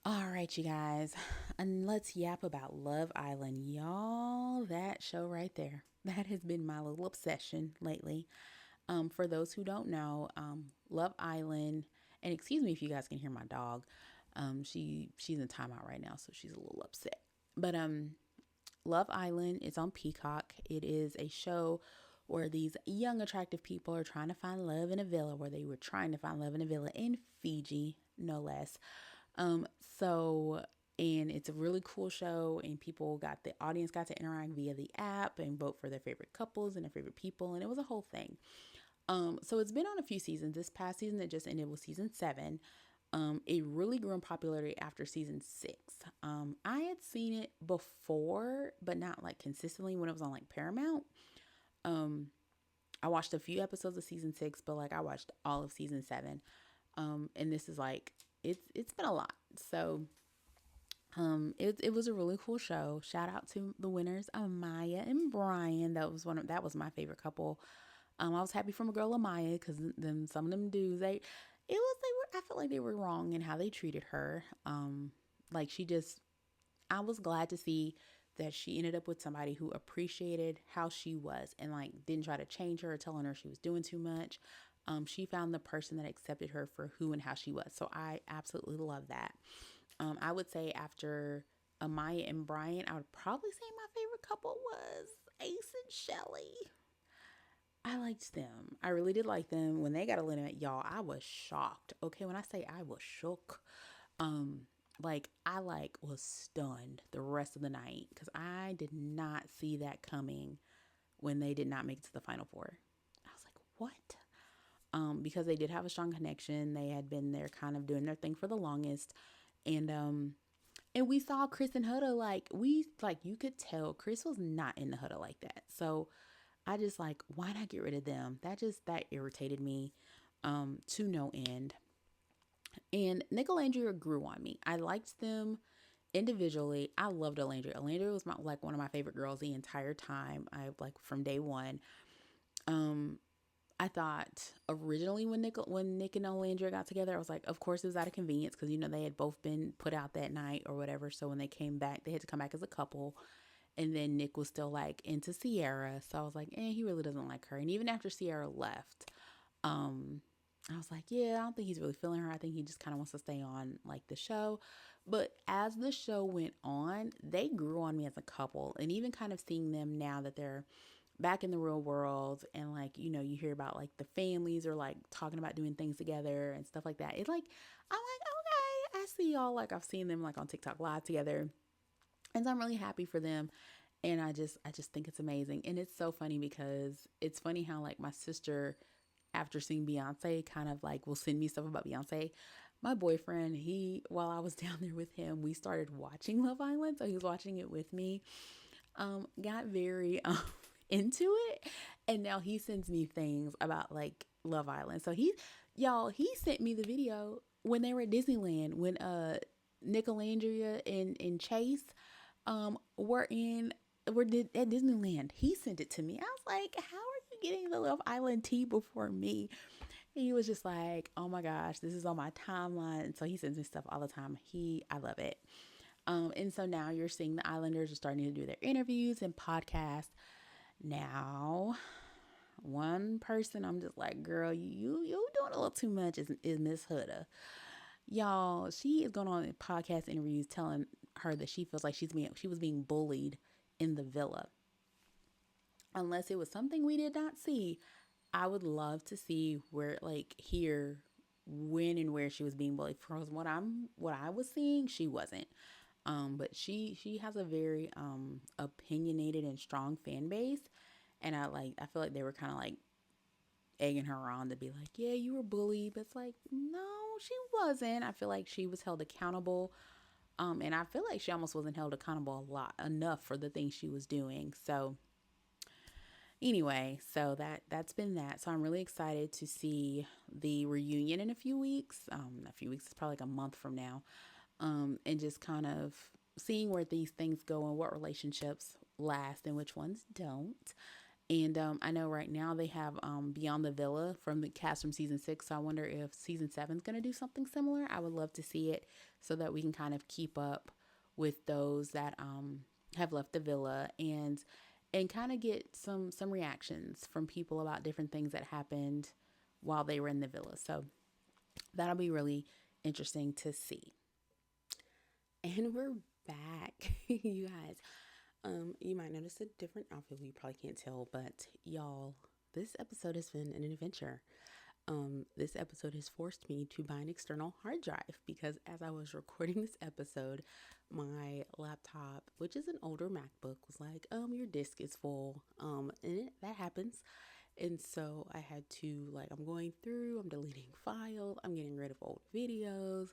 All right, you guys, and let's yap about Love Island. Y'all, that show right there, that has been my little obsession lately. For those who don't know, Love Island, and excuse me if you guys can hear my dog. She's in timeout right now, so she's a little upset. But Love Island is on Peacock. It is a show where these young, attractive people are trying to find love in a villa, where they were trying to find love in a villa in Fiji, no less. So, and it's a really cool show, and the audience got to interact via the app and vote for their favorite couples and their favorite people. And it was a whole thing. So it's been on a few seasons. This past season that just ended was season 7. It really grew in popularity after season 6. I had seen it before, but not like consistently when it was on like Paramount. I watched a few episodes of season 6, but like I watched all of season 7. And this is like it's been a lot. So it was a really cool show. Shout out to the winners, Amaya and Brian. That was my favorite couple. I was happy for my girl Amaya because then some of them dudes I felt like they were wrong in how they treated her. Like I was glad to see that she ended up with somebody who appreciated how she was and like didn't try to change her or telling her she was doing too much. She found the person that accepted her for who and how she was. So I absolutely love that. I would say after Amaya and Brian, I would probably say my favorite couple was Ace and Shelly. I liked them. I really did like them. When they got eliminated, y'all, I was shocked. Okay, when I say I was shook, I was stunned the rest of the night because I did not see that coming when they did not make it to the final four. I was like, what? Because they did have a strong connection. They had been there kind of doing their thing for the longest. And we saw Chris and Huda, you could tell Chris was not in the Huda like that. So I just like, why not get rid of them? That irritated me to no end. And Nick and Alandria grew on me. I liked them individually. I loved Alandria. Alandria was one of my favorite girls the entire time. I like from day one. I thought originally when Nick and Alandria got together, I was like, of course it was out of convenience because they had both been put out that night or whatever. So when they came back, they had to come back as a couple. And then Nick was still like into Sierra. So I was like, he really doesn't like her. And even after Sierra left, I was like, yeah, I don't think he's really feeling her. I think he just kind of wants to stay on like the show. But as the show went on, they grew on me as a couple. And even kind of seeing them now that they're back in the real world and you hear about like the families or like talking about doing things together and stuff like that. It's like, I'm like, okay, I see y'all. Like I've seen them like on TikTok live together. And so I'm really happy for them. And I just think it's amazing. And it's so funny because it's funny how like my sister, after seeing Beyonce, kind of like will send me stuff about Beyonce. My boyfriend, while I was down there with him, we started watching Love Island. So he was watching it with me. Got very into it. And now he sends me things about like Love Island. So he sent me the video when they were at Disneyland when Nick Alandria and Chase were at Disneyland. He sent it to me. I was like, how are you getting the Love Island tea before me? He was just like, oh my gosh, this is on my timeline. So he sends me stuff all the time. I love it. And so now you're seeing the Islanders are starting to do their interviews and podcasts. Now, one person I'm just like, girl, you doing a little too much is Miss Huda. Y'all, she is going on podcast interviews telling her that she feels like she was being bullied in the villa. Unless it was something we did not see, I would love to see hear when and where she was being bullied. From what I was seeing, she wasn't. But she has a very opinionated and strong fan base, and I feel like they were kind of like egging her on to be like, yeah, you were bullied, but it's like, no, she wasn't. I feel like she was held accountable. And I feel like she almost wasn't held accountable enough for the things she was doing. So anyway, so that's been that. So I'm really excited to see the reunion in a few weeks. A few weeks is probably like a month from now. And just kind of seeing where these things go and what relationships last and which ones don't. And I know right now they have Beyond the Villa from the cast from season 6. So I wonder if season 7 is going to do something similar. I would love to see it so that we can kind of keep up with those that have left the villa and kind of get some reactions from people about different things that happened while they were in the villa. So that'll be really interesting to see. And we're back, you guys. You might notice a different outfit. You probably can't tell, but y'all, this episode has been an adventure. This episode has forced me to buy an external hard drive because as I was recording this episode, my laptop, which is an older MacBook, was like, your disk is full. That happens. And so I had to I'm going through, I'm deleting files, I'm getting rid of old videos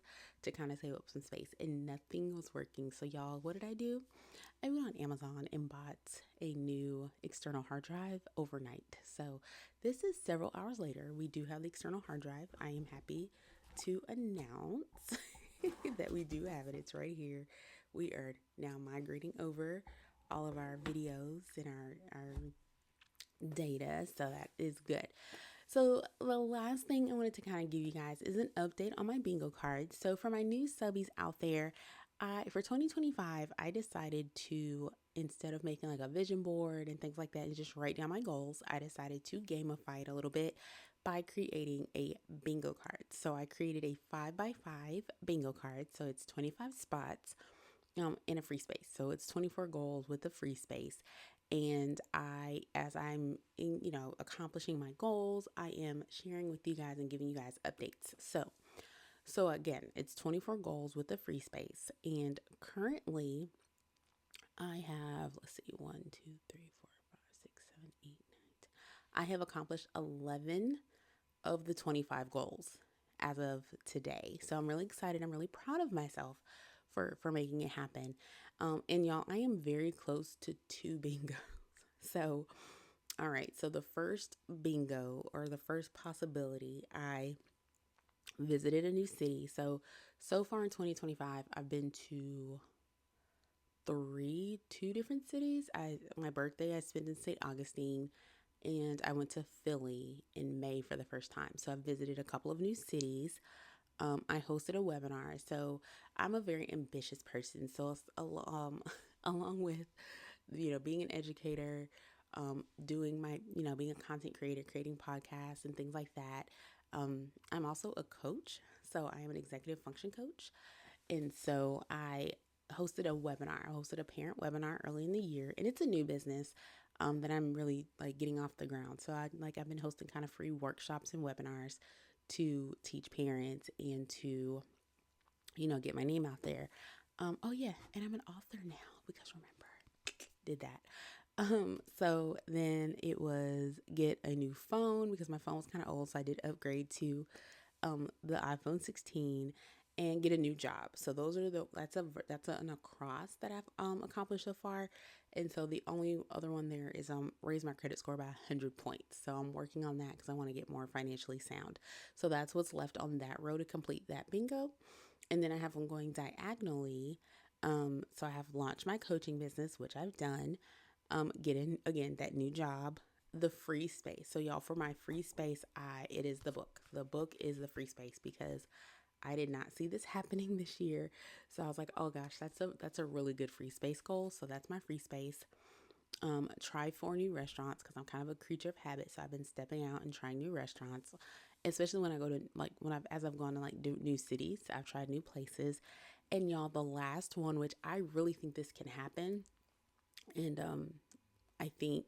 to kind of save up some space, and nothing was working. So y'all, what did I do? I went on Amazon and bought a new external hard drive overnight. So this is several hours later. We do have the external hard drive. I am happy to announce that we do have it. It's right here. We are now migrating over all of our videos and our data, so that is good. So the last thing I wanted to kind of give you guys is an update on my bingo cards. So for my new subbies out there, for 2025, I decided to, instead of making like a vision board and things like that and just write down my goals, I decided to gamify it a little bit by creating a bingo card. So I created a 5x5 bingo card. So it's 25 spots in a free space. So it's 24 goals with a free space. And as I'm accomplishing my goals, I am sharing with you guys and giving you guys updates. So again, it's 24 goals with a free space. And currently I have, let's see, 1, 2, 3, 4, 5, 6, 7, 8, 9, 10. I have accomplished 11 of the 25 goals as of today. So I'm really excited. I'm really proud of myself for making it happen. And y'all, I am very close to 2 bingos. So, all right. So the first bingo, or the first possibility, I visited a new city. So far in 2025, I've been to two different cities. My birthday I spent in St. Augustine, and I went to Philly in May for the first time. So I visited a couple of new cities. I hosted a webinar. So I'm a very ambitious person. So along with, being an educator, doing my, being a content creator, creating podcasts and things like that. I'm also a coach. So I am an executive function coach. And so I hosted a webinar. I hosted a parent webinar early in the year, and it's a new business that I'm really like getting off the ground. So I've been hosting kind of free workshops and webinars to teach parents and to, get my name out there. Oh yeah, and I'm an author now, because remember, did that. So then it was get a new phone, because my phone was kind of old. So I did upgrade to the iPhone 16 and get a new job. So those are that's an across that I've accomplished so far. And so the only other one there is raise my credit score by 100 points. So I'm working on that because I want to get more financially sound. So that's what's left on that road to complete that bingo. And then I have one going diagonally. So I have launched my coaching business, which I've done. Getting again that new job, the free space. So y'all, for my free space, it is the book. The book is the free space, because I did not see this happening this year. So I was like, oh gosh, that's a really good free space goal. So that's my free space. Try 4 new restaurants, because I'm kind of a creature of habit. So I've been stepping out and trying new restaurants, especially when I go to as I've gone to new cities. I've tried new places. And y'all, the last one, which I really think this can happen. And I think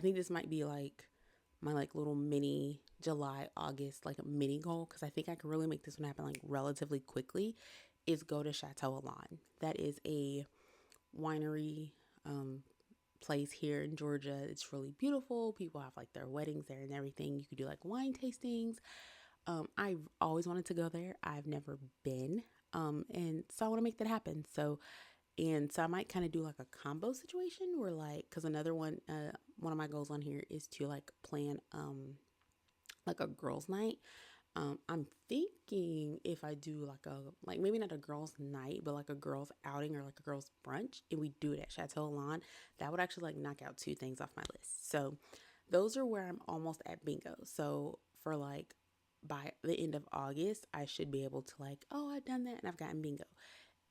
this might be like my little mini July, August, like a mini goal, because I think I can really make this one happen like relatively quickly, is go to Chateau Alon. That is a winery place here in Georgia. It's really beautiful. People have like their weddings there and everything. You could do like wine tastings. I've always wanted to go there. I've never been. And so I want to make that happen. So I might kind of do like a combo situation where because another one of my goals on here is to like plan like a girls' night. I'm thinking if I do maybe not a girls' night, but like a girls' outing or like a girls' brunch, and we do it at Chateau Lawn, that would actually knock out 2 things off my list. So those are where I'm almost at bingo. So for by the end of August, I should be able to oh, I've done that and I've gotten bingo.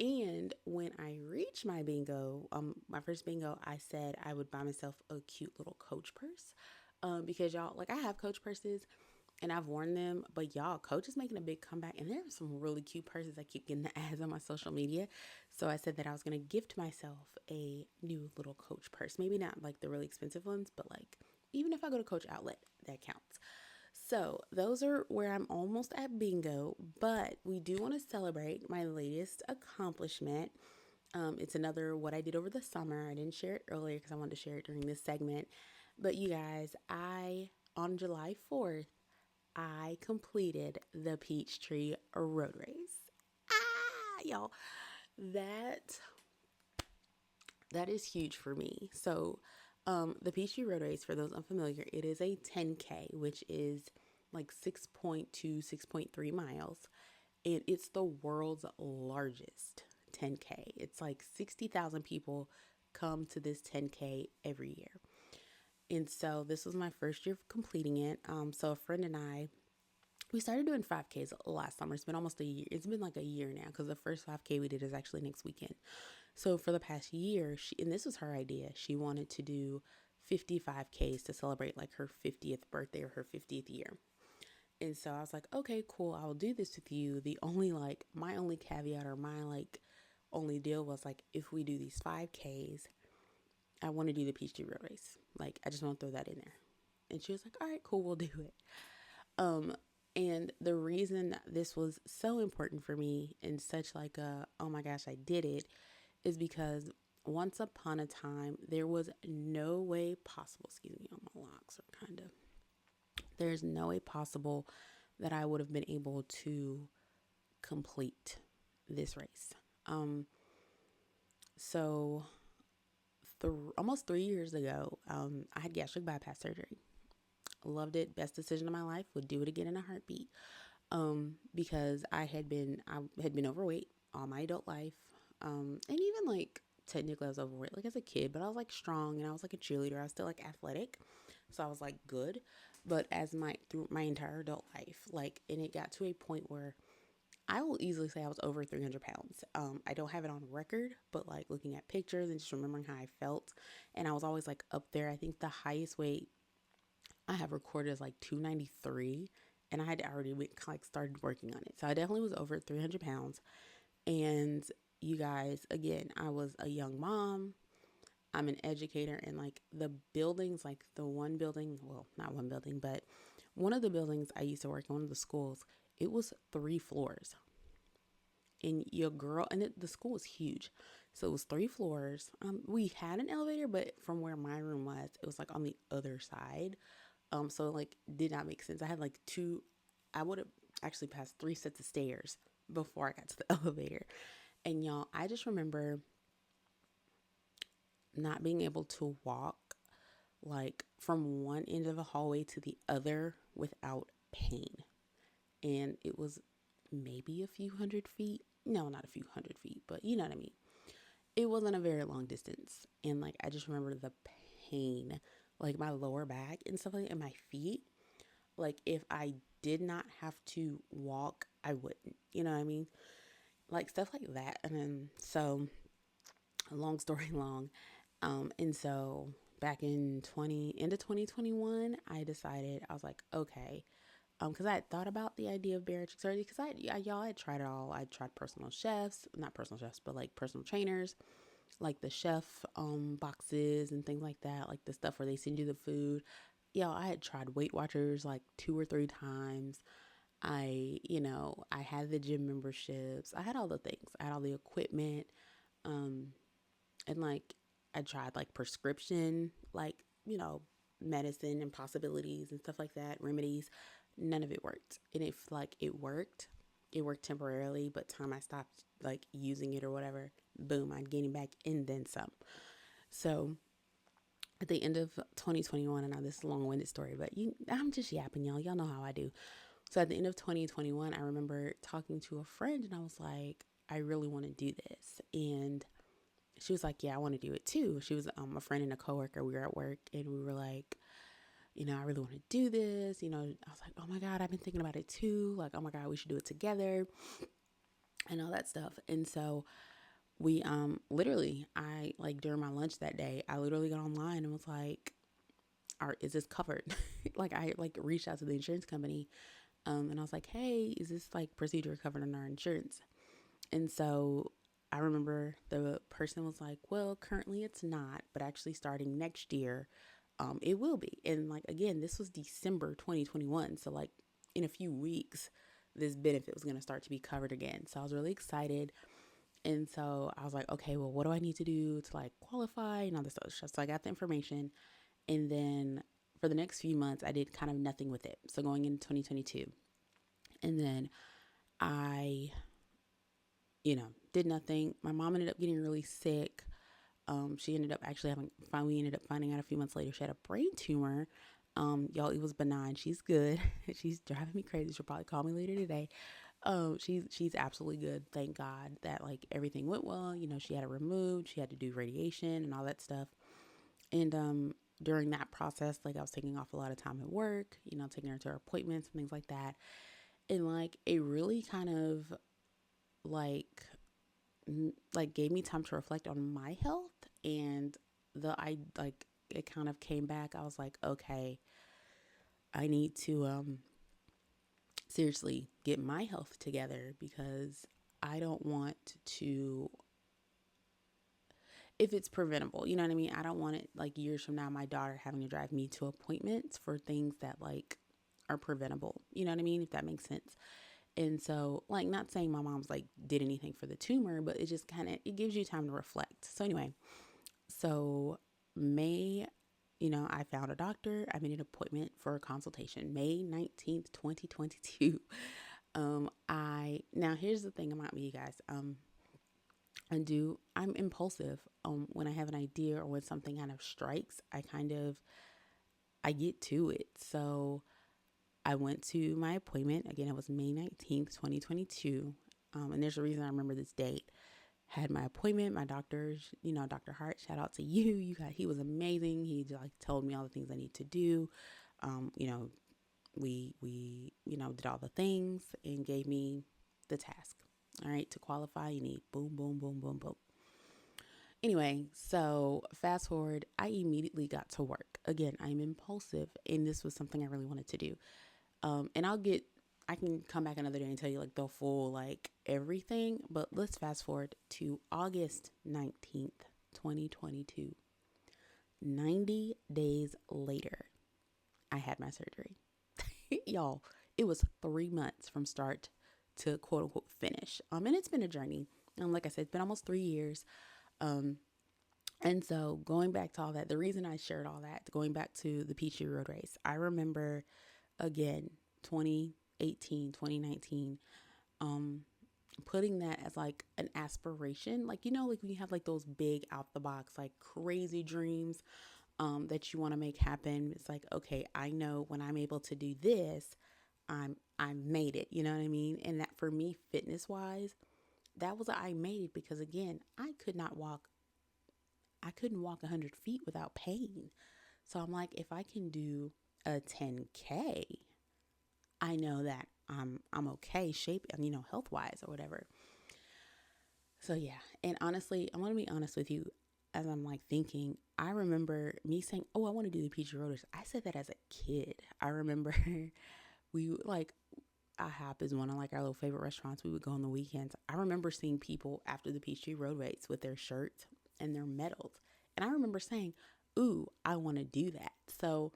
And when I reach my bingo, my first bingo, I said I would buy myself a cute little Coach purse. Because y'all, I have Coach purses and I've worn them, but y'all, Coach is making a big comeback, and there are some really cute purses. I keep getting the ads on my social media. So I said that I was going to gift myself a new little Coach purse. Maybe not the really expensive ones, but even if I go to Coach outlet, that counts. So those are where I'm almost at bingo, but we do want to celebrate my latest accomplishment. It's another what I did over the summer. I didn't share it earlier because I wanted to share it during this segment. But you guys, on July 4th, I completed the Peachtree Road Race. y'all, that that is huge for me. So, the Peachtree Road Race, for those unfamiliar, it is a 10K, which is like 6.2, 6.3 miles. And it's the world's largest 10K. It's like 60,000 people come to this 10K every year. And so this was my first year of completing it. So a friend and I, we started doing 5Ks last summer. It's been almost a year. It's been like a year now because the first 5K we did is actually next weekend. So for the past year, and this was her idea, she wanted to do 55Ks to celebrate like her 50th birthday or her 50th year. And so I was like, okay, cool. I will do this with you. The only my only caveat or my only deal was like, if we do these 5S, I want to do the Peachtree Road Race. Like, I just want to throw that in there. And she was like, all right, cool, we'll do it. And the reason this was so important for me and such like oh my gosh, I did it, is because once upon a time, there was no way possible, excuse me, my locks are kind of, there's no way possible that I would have been able to complete this race. So almost 3 years ago, I had gastric bypass surgery. Loved it. Best decision of my life. Would do it again in a heartbeat. Because I had been overweight all my adult life. And even like technically I was overweight like as a kid, but I was like strong and I was like a cheerleader. I was still like athletic. So I was like good. But through my entire adult life, and it got to a point where I will easily say I was over 300 pounds. I don't have it on record, but like looking at pictures and just remembering how I felt. And I was always like up there. I think the highest weight I have recorded is like 293. And I had already started working on it. So I definitely was over 300 pounds. And you guys, again, I was a young mom. I'm an educator, and like the buildings, like the one building, well, not one building, but one of the buildings I used to work in, one of the schools, it was 3 floors. And the school was huge. So it was 3 floors. We had an elevator, but from where my room was, it was like on the other side. So like did not make sense. I had like I would have actually passed 3 sets of stairs before I got to the elevator. And y'all, I just remember not being able to walk like from one end of the hallway to the other without pain. And it was maybe a few hundred feet. No, not a few hundred feet, but you know what I mean. It wasn't a very long distance. And like, I just remember the pain, like my lower back and stuff like that, and my feet. Like if I did not have to walk, I wouldn't, you know what I mean? Like stuff like that. And then, so long story long. And so back in end of 2021, I decided, I was like, okay, because I had thought about the idea of bariatric surgery, because y'all, I tried it all. I tried not personal chefs, but like personal trainers, like the chef boxes and things like that, like the stuff where they send you the food. Y'all, I had tried Weight Watchers like 2 or 3 times. I had the gym memberships. I had all the things. I had all the equipment. And like I tried like prescription, medicine and possibilities and stuff like that, remedies. None of it worked. And if like it worked temporarily, but time I stopped like using it or whatever, boom, I'd gain it back and then some. So at the end of 2021, and now this is a long-winded story, but I'm just yapping, y'all. Y'all know how I do. So at the end of 2021, I remember talking to a friend and I was like, I really want to do this. And she was like, yeah, I want to do it too. She was a friend and a coworker. We were at work and we were like, I really want to do this. I was like, oh my God, I've been thinking about it too. Like, oh my God, we should do it together and all that stuff. And so we, I like during my lunch that day, I literally got online and was like, is this covered? Like I reached out to the insurance company. And I was like, hey, is this like procedure covered in our insurance? And so I remember the person was like, well, currently it's not, but actually starting next year, it will be. And like, again, this was December 2021. So like in a few weeks, this benefit was going to start to be covered again. So I was really excited. And so I was like, okay, well, what do I need to do to like qualify and all this stuff? So I got the information. And then for the next few months, I did kind of nothing with it. So going into 2022. And then I did nothing. My mom ended up getting really sick. She ended up actually we ended up finding out a few months later she had a brain tumor. Y'all, it was benign. She's good. She's driving me crazy. She'll probably call me later today. She's absolutely good. Thank God that like everything went well. She had it removed. She had to do radiation and all that stuff. And during that process, like I was taking off a lot of time at work, taking her to her appointments and things like that. And like it really kind of like gave me time to reflect on my health, and I like it kind of came back. I was like, okay, I need to seriously get my health together, because I don't want to, if it's preventable, you know what I mean? I don't want it like years from now, my daughter having to drive me to appointments for things that like are preventable. You know what I mean? If that makes sense. And so, like, not saying my mom's like did anything for the tumor, but it just kind of, it gives you time to reflect. So anyway, so May, I found a doctor. I made an appointment for a consultation, May 19th, 2022. Now here's the thing about me, you guys. I'm impulsive. When I have an idea or when something kind of strikes, I get to it. So I went to my appointment. Again, it was May 19th, 2022. And there's a reason I remember this date. Had my appointment, my doctor's, Dr. Hart, shout out to you. He was amazing. He like told me all the things I need to do. Um, you know, we did all the things and gave me the task. All right, to qualify, you need boom, boom, boom, boom, boom. Anyway, so fast forward, I immediately got to work. Again, I'm impulsive, and this was something I really wanted to do. And I can come back another day and tell you like the full, like everything, but let's fast forward to August 19th, 2022. 90 days later, I had my surgery. Y'all, it was 3 months from start to quote unquote finish. And it's been a journey. Like I said, it's been almost 3 years. And so going back to all that, the reason I shared all that, going back to the Peachtree Road Race, I remember again, 2018, 2019, putting that as like an aspiration, like, like when you have like those big out the box, like crazy dreams, that you want to make happen. It's like, okay, I know when I'm able to do this, I made it, you know what I mean? And that for me, fitness wise, that was I made it, because again, I couldn't walk 100 feet without pain. So I'm like, if I can do a 10K, I know that I'm okay shape, health wise or whatever. So yeah, and honestly, I'm gonna be honest with you. As I'm like thinking, I remember me saying, "Oh, I want to do the Peachy Roaders." I said that as a kid. I remember we like IHOP is one of like our little favorite restaurants. We would go on the weekends. I remember seeing people after the Peachtree Road Race with their shirts and their medals, and I remember saying, "Ooh, I want to do that." So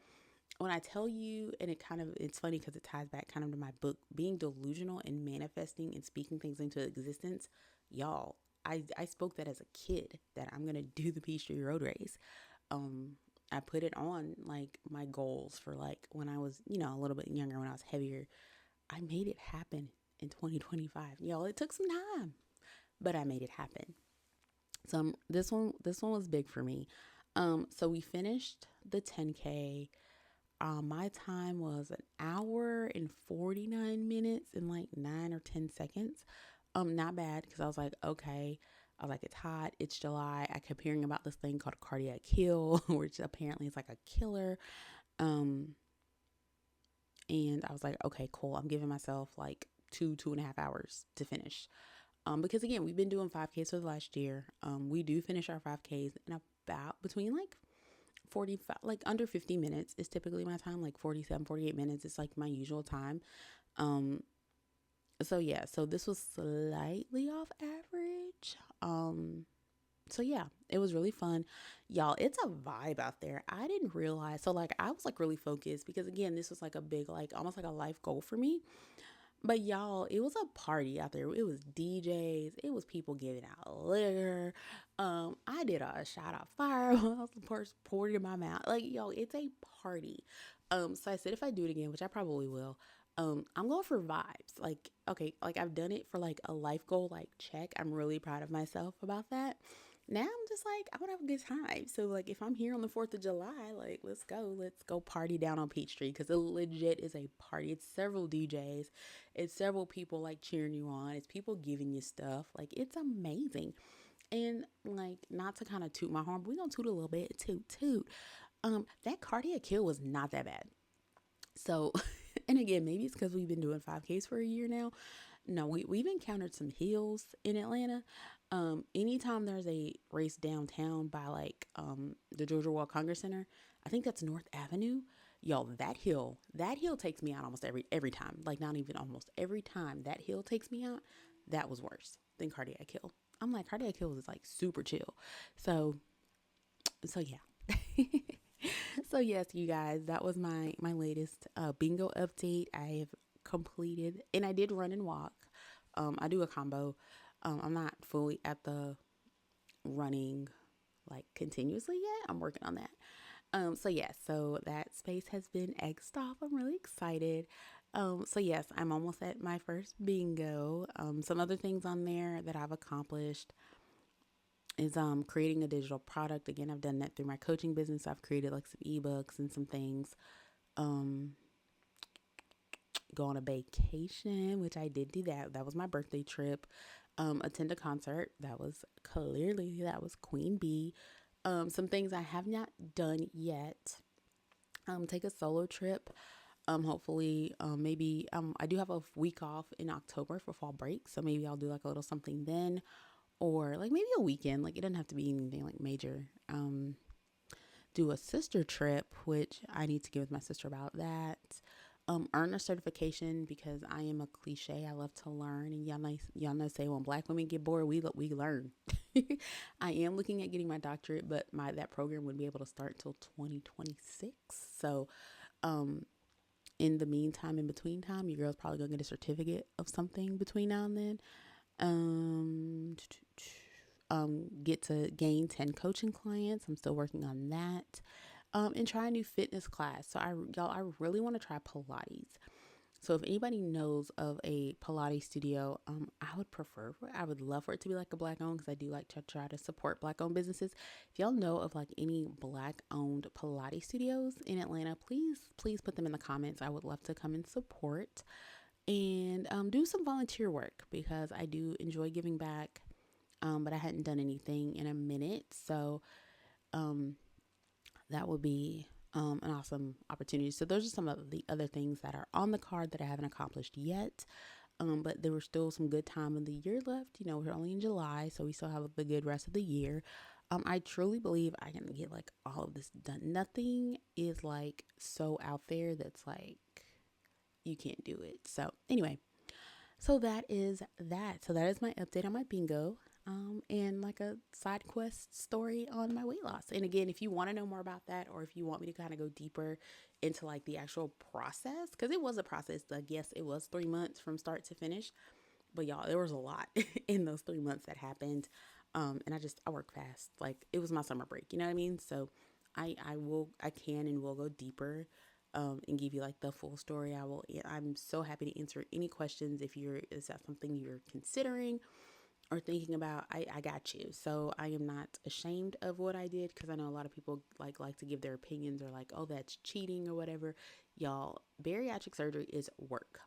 when I tell you, and it's funny because it ties back kind of to my book, Being Delusional and Manifesting and Speaking Things into Existence. Y'all, I spoke that as a kid, that I'm going to do the Peachtree Road Race. I put it on like my goals for like when I was, a little bit younger, when I was heavier. I made it happen in 2025. Y'all, it took some time, but I made it happen. So this one was big for me. So we finished the 10K. My time was an hour and 49 minutes and like 9 or 10 seconds. Not bad, because I was like, okay. I was like, it's hot. It's July. I kept hearing about this thing called cardiac kill, which apparently is like a killer. And I was like, okay, cool. I'm giving myself like 2.5 hours to finish. Because again, we've been doing 5Ks for the last year. We do finish our 5Ks in about between like 45, like under 50 minutes is typically my time, like 47, 48 minutes. It's like my usual time. So yeah, so this was slightly off average. So yeah, it was really fun. Y'all, it's a vibe out there. I didn't realize. So like I was like really focused, because again, this was like a big, like almost like a life goal for me. But y'all, it was a party out there. It was DJs. It was people giving out liquor. I did a shot of fireballs. The person poured it in my mouth. Like, y'all, it's a party. So I said if I do it again, which I probably will, I'm going for vibes. Like, okay, like I've done it for like a life goal, like check. I'm really proud of myself about that. Now I'm just like, I want to have a good time. So like if I'm here on the 4th of July, like let's go party down on Peachtree because it legit is a party. It's several DJs. It's several people like cheering you on. It's people giving you stuff. Like it's amazing. And like not to kind of toot my horn, but we gonna toot a little bit, toot toot. That cardiac kill was not that bad. So, and again, maybe it's because we've been doing 5Ks for a year now. No, we've encountered some hills in Atlanta. Anytime there's a race downtown by like the Georgia World Congress Center, I think that's North Avenue. Yo, that hill takes me out almost every time. Like not even almost every time that hill takes me out. That was worse than cardiac hill. I'm like cardiac hill is like super chill. So yeah. So yes, you guys, that was my latest bingo update. I have completed, and I did run and walk. I do a combo. I'm not fully at the running like continuously yet. I'm working on that. So yes, so that space has been X'd off. I'm really excited. So yes, I'm almost at my first bingo. Some other things on there that I've accomplished is creating a digital product. Again, I've done that through my coaching business. I've created like some ebooks and some things. Go on a vacation, which I did do that. That was my birthday trip. Attend a concert. That was Queen Bee. Some things I have not done yet. Take a solo trip. Hopefully, maybe I do have a week off in October for fall break, so maybe I'll do like a little something then, or like maybe a weekend. Like it doesn't have to be anything like major. Do a sister trip, which I need to get with my sister about that. Earn a certification because I am a cliche. I love to learn, and y'all know say when Black women get bored, we learn. I am looking at getting my doctorate, but that program wouldn't be able to start until 2026. So, in the meantime, in between time, your girl's probably gonna get a certificate of something between now and then. Um, get to gain 10 coaching clients. I'm still working on that. And try a new fitness class. So I really want to try Pilates. So if anybody knows of a Pilates studio, I would love for it to be like a Black owned, because I do like to try to support Black owned businesses. If y'all know of like any Black owned Pilates studios in Atlanta, please put them in the comments. I would love to come and support and do some volunteer work because I do enjoy giving back. But I hadn't done anything in a minute. So that would be an awesome opportunity. So those are some of the other things that are on the card that I haven't accomplished yet. But there were still some good time in the year left. You know, we're only in July, so we still have the good rest of the year. I truly believe I can get like all of this done. Nothing is like so out there that's like you can't do it. So anyway, so that is that. So that is my update on my bingo. And like a side quest story on my weight loss. And again, if you want to know more about that, or if you want me to kind of go deeper into like the actual process, because it was a process. Like, yes, it was 3 months from start to finish, but y'all, there was a lot in those 3 months that happened. And I work fast. Like it was my summer break, you know what I mean? So I can and will go deeper. And give you like the full story. I'm so happy to answer any questions. Is that something you're considering or thinking about? I got you. So I am not ashamed of what I did, because I know a lot of people like to give their opinions, or like, oh, that's cheating or whatever. Y'all, bariatric surgery is work.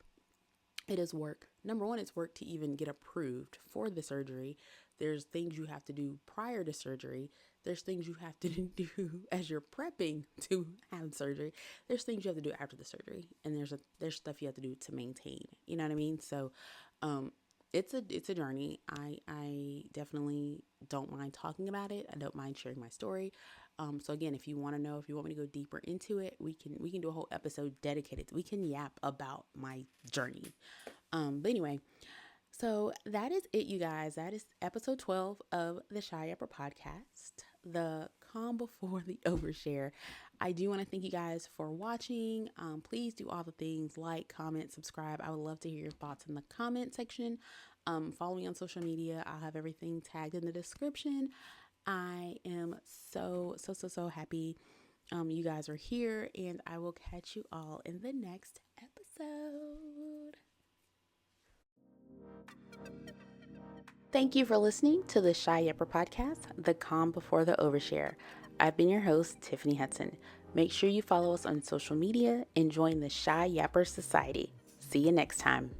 It is work. Number one, it's work to even get approved for the surgery. There's things you have to do prior to surgery. There's things you have to do as you're prepping to have surgery. There's things you have to do after the surgery, and there's stuff you have to do to maintain. You know what I mean? So, it's a journey. I definitely don't mind talking about it. I don't mind sharing my story. So again, if you want me to go deeper into it, we can do a whole episode dedicated. We can yap about my journey. But anyway, so that is it, you guys. That is episode 12 of the Shy Yapper podcast, the calm before the overshare. I do want to thank you guys for watching. Please do all the things, like, comment, subscribe. I would love to hear your thoughts in the comment section. Follow me on social media. I'll have everything tagged in the description. I am so happy you guys are here, and I will catch you all in the next episode. Thank you for listening to the Shy Yapper podcast, The Calm Before the Overshare. I've been your host, Tiffany Hudson. Make sure you follow us on social media and join the Shy Yapper Society. See you next time.